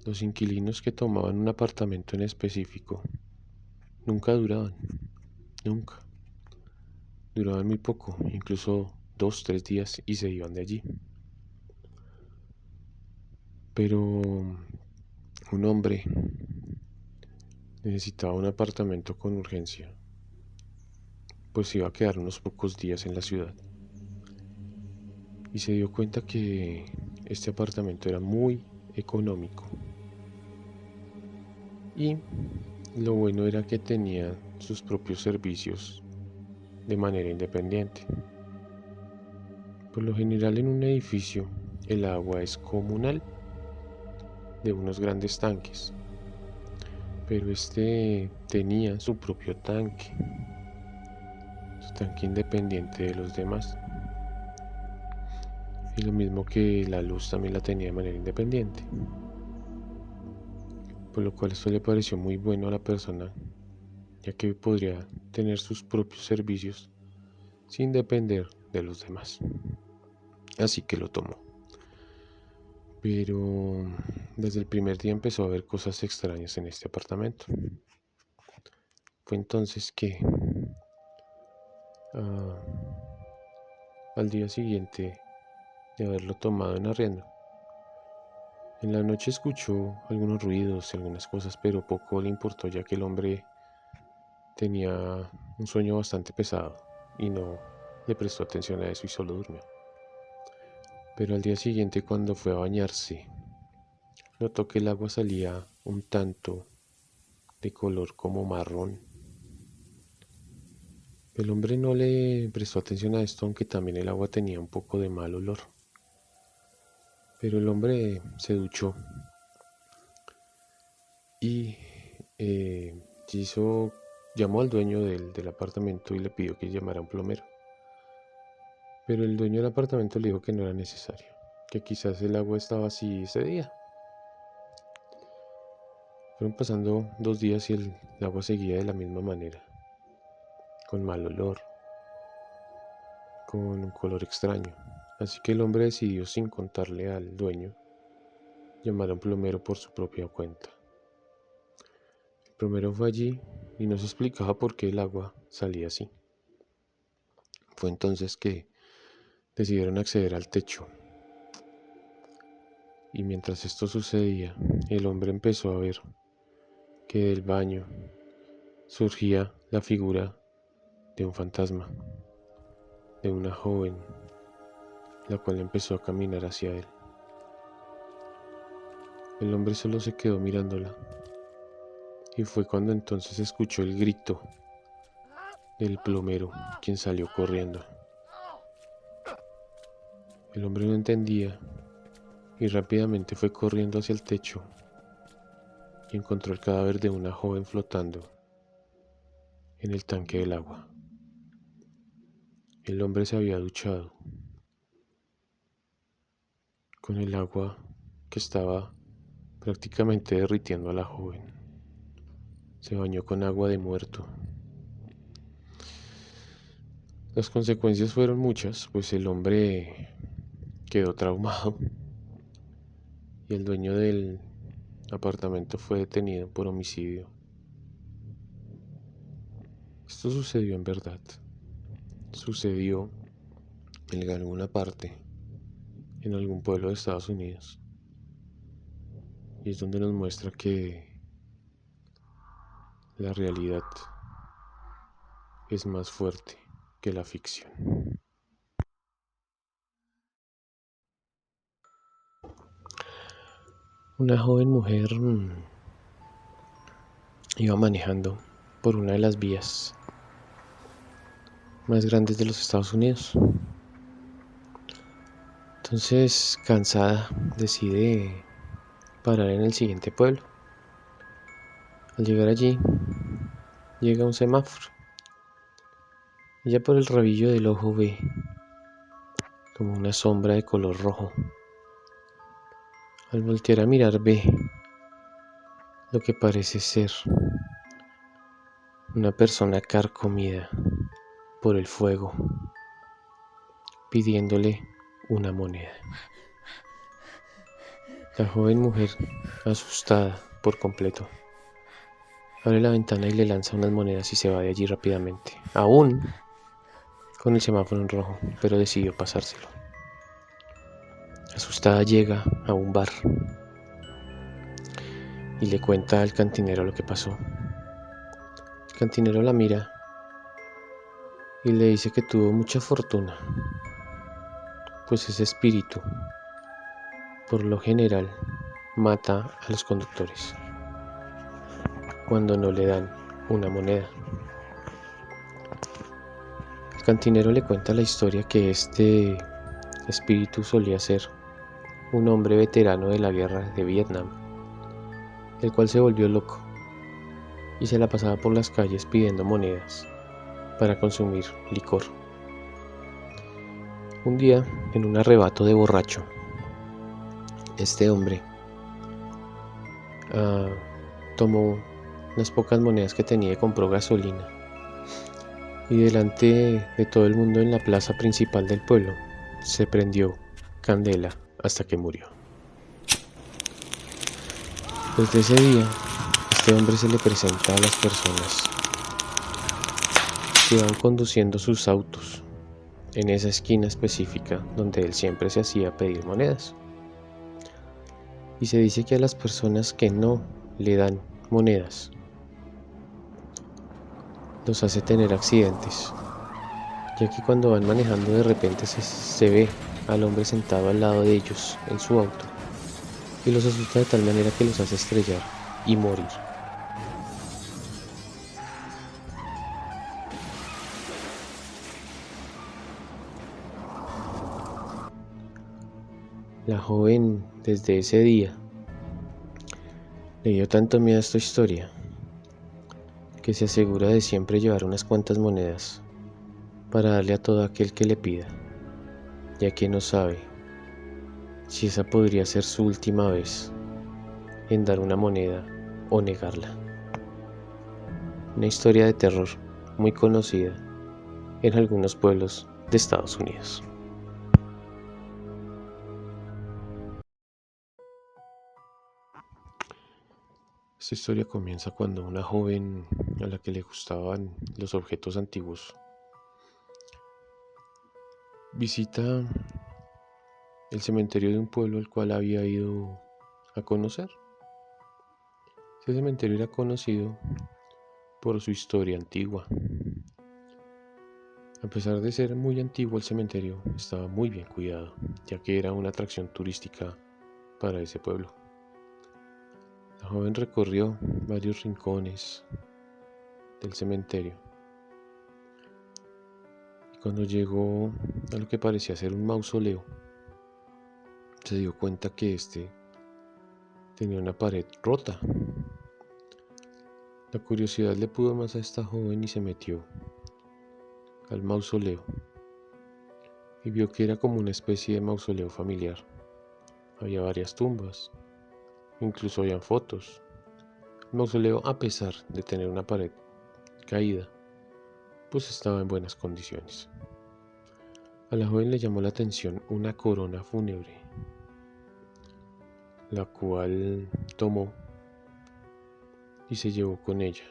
los inquilinos que tomaban un apartamento en específico nunca duraban, nunca. Duraban muy poco, incluso 2, 3 días y se iban de allí. Pero un hombre necesitaba un apartamento con urgencia, pues iba a quedar unos pocos días en la ciudad. Y se dio cuenta que este apartamento era muy económico. Y lo bueno era que tenía sus propios servicios de manera independiente. Por lo general en un edificio el agua es comunal, de unos grandes tanques, pero este tenía su propio tanque, su tanque independiente de los demás. Y lo mismo que la luz también la tenía de manera independiente. Por lo cual esto le pareció muy bueno a la persona, ya que podría tener sus propios servicios sin depender de los demás. Así que lo tomó. Pero desde el primer día empezó a ver cosas extrañas en este apartamento. Fue entonces que ah, al día siguiente de haberlo tomado en arriendo, en la noche escuchó algunos ruidos y algunas cosas, pero poco le importó, ya que el hombre tenía un sueño bastante pesado y no le prestó atención a eso y solo durmió. Pero al día siguiente, cuando fue a bañarse, notó que el agua salía un tanto de color como marrón. El hombre no le prestó atención a esto, aunque también el agua tenía un poco de mal olor. Pero el hombre se duchó y llamó al dueño del apartamento y le pidió que llamara a un plomero. Pero el dueño del apartamento le dijo que no era necesario, que quizás el agua estaba así ese día. Fueron pasando 2 días y el agua seguía de la misma manera, con mal olor, con un color extraño. Así que el hombre decidió, sin contarle al dueño, llamar a un plomero por su propia cuenta. El plomero fue allí y no se explicaba por qué el agua salía así. Fue entonces que decidieron acceder al techo. Y mientras esto sucedía, el hombre empezó a ver que del baño surgía la figura de un fantasma, de una joven, la cual empezó a caminar hacia él. El hombre solo se quedó mirándola, y fue cuando entonces escuchó el grito del plomero, quien salió corriendo. El hombre no entendía y rápidamente fue corriendo hacia el techo y encontró el cadáver de una joven flotando en el tanque del agua. El hombre se había duchado con el agua que estaba prácticamente derritiendo a la joven. Se bañó con agua de muerto. Las consecuencias fueron muchas, pues el hombre quedó traumado y el dueño del apartamento fue detenido por homicidio. Esto sucedió en verdad. Sucedió en alguna parte, en algún pueblo de Estados Unidos. Y es donde nos muestra que la realidad es más fuerte que la ficción. Una joven mujer iba manejando por una de las vías más grandes de los Estados Unidos. Entonces, cansada, decide parar en el siguiente pueblo. Al llegar allí, llega a un semáforo. Ella por el rabillo del ojo ve como una sombra de color rojo. Al voltear a mirar ve lo que parece ser una persona carcomida por el fuego, pidiéndole una moneda. La joven mujer, asustada por completo, abre la ventana y le lanza unas monedas y se va de allí rápidamente, aún con el semáforo en rojo, pero decidió pasárselo. Asustada llega a un bar y le cuenta al cantinero lo que pasó. El cantinero la mira y le dice que tuvo mucha fortuna, pues ese espíritu, por lo general, mata a los conductores cuando no le dan una moneda. El cantinero le cuenta la historia que este espíritu solía ser un hombre veterano de la guerra de Vietnam, el cual se volvió loco y se la pasaba por las calles pidiendo monedas para consumir licor. Un día, en un arrebato de borracho, este hombre tomó unas pocas monedas que tenía y compró gasolina, y delante de todo el mundo en la plaza principal del pueblo se prendió candela hasta que murió. Desde ese día, este hombre se le presenta a las personas que van conduciendo sus autos en esa esquina específica donde él siempre se hacía pedir monedas. Y se dice que a las personas que no le dan monedas los hace tener accidentes, ya que cuando van manejando de repente se ve al hombre sentado al lado de ellos en su auto y los asusta de tal manera que los hace estrellar y morir.
La joven, desde ese día, le dio tanto miedo a esta historia que se asegura de siempre llevar unas cuantas monedas para darle a todo aquel que le pida, ya que no sabe si esa podría ser su última vez en dar una moneda o negarla. Una historia de terror muy conocida en algunos pueblos de Estados Unidos.
Esta historia comienza cuando una joven a la que le gustaban los objetos antiguos visita el cementerio de un pueblo al cual había ido a conocer. Ese cementerio era conocido por su historia antigua. A pesar de ser muy antiguo, el cementerio estaba muy bien cuidado, ya que era una atracción turística para ese pueblo. La joven recorrió varios rincones del cementerio y cuando llegó a lo que parecía ser un mausoleo, se dio cuenta que este tenía una pared rota. La curiosidad le pudo más a esta joven y se metió al mausoleo y vio que era como una especie de mausoleo familiar. Había varias tumbas, incluso habían fotos. El mausoleo, a pesar de tener una pared caída, pues estaba en buenas condiciones. A la joven le llamó la atención una corona fúnebre, la cual tomó y se llevó con ella.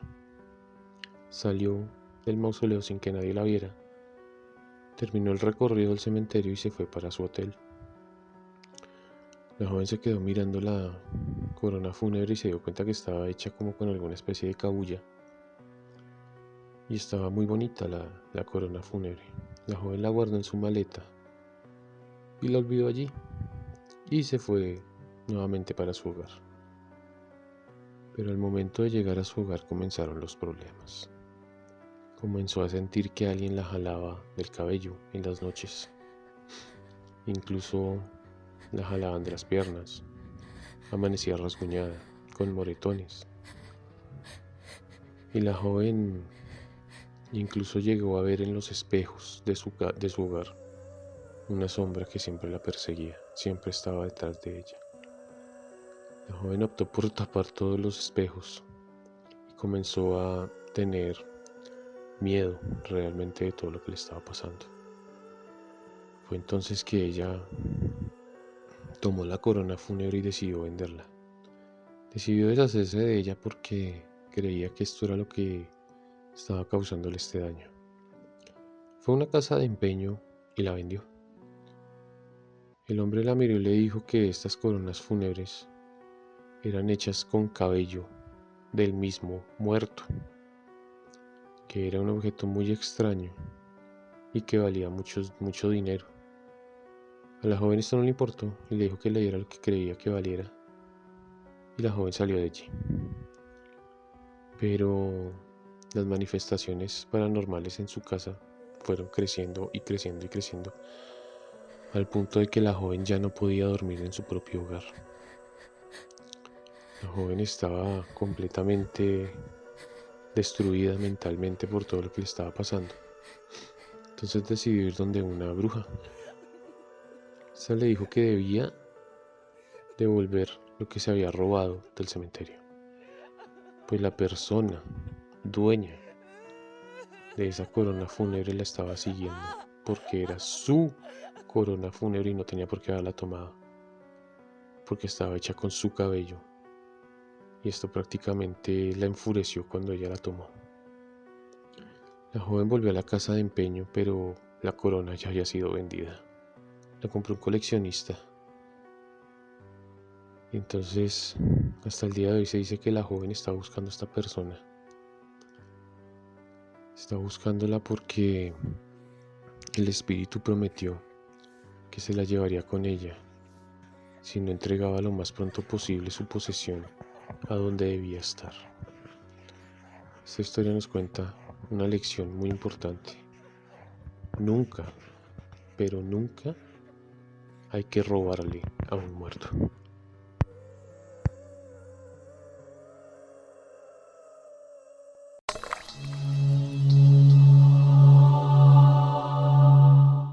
Salió del mausoleo sin que nadie la viera, terminó el recorrido del cementerio y se fue para su hotel. La joven se quedó mirando la corona fúnebre y se dio cuenta que estaba hecha como con alguna especie de cabuya. Y estaba muy bonita la corona fúnebre. La joven la guardó en su maleta y la olvidó allí y se fue nuevamente para su hogar. Pero al momento de llegar a su hogar comenzaron los problemas. Comenzó a sentir que alguien la jalaba del cabello en las noches. Incluso la jalaban de las piernas. Amanecía rasguñada, con moretones. Y la joven incluso llegó a ver en los espejos de su hogar una sombra que siempre la perseguía, siempre estaba detrás de ella. La joven optó por tapar todos los espejos y comenzó a tener miedo realmente de todo lo que le estaba pasando. Fue entonces que ella tomó la corona fúnebre y decidió venderla. Decidió deshacerse de ella porque creía que esto era lo que estaba causándole este daño. Fue a una casa de empeño y la vendió. El hombre la miró y le dijo que estas coronas fúnebres eran hechas con cabello del mismo muerto, que era un objeto muy extraño y que valía mucho dinero. A la joven esto no le importó y le dijo que le diera lo que creía que valiera, y la joven salió de allí. Pero las manifestaciones paranormales en su casa fueron creciendo y creciendo y creciendo, al punto de que la joven ya no podía dormir en su propio hogar. La joven estaba completamente destruida mentalmente por todo lo que le estaba pasando. Entonces decidió ir donde una bruja. Esta le dijo que debía devolver lo que se había robado del cementerio, pues la persona dueña de esa corona fúnebre la estaba siguiendo, porque era su corona fúnebre y no tenía por qué haberla tomado, porque estaba hecha con su cabello, y esto prácticamente la enfureció cuando ella la tomó. La joven volvió a la casa de empeño, pero la corona ya había sido vendida. La compró un coleccionista. Entonces, hasta el día de hoy se dice que la joven está buscando a esta persona. Está buscándola porque el espíritu prometió que se la llevaría con ella si no entregaba lo más pronto posible su posesión a donde debía estar. Esta historia nos cuenta una lección muy importante. Nunca, pero nunca hay que robarle a un muerto.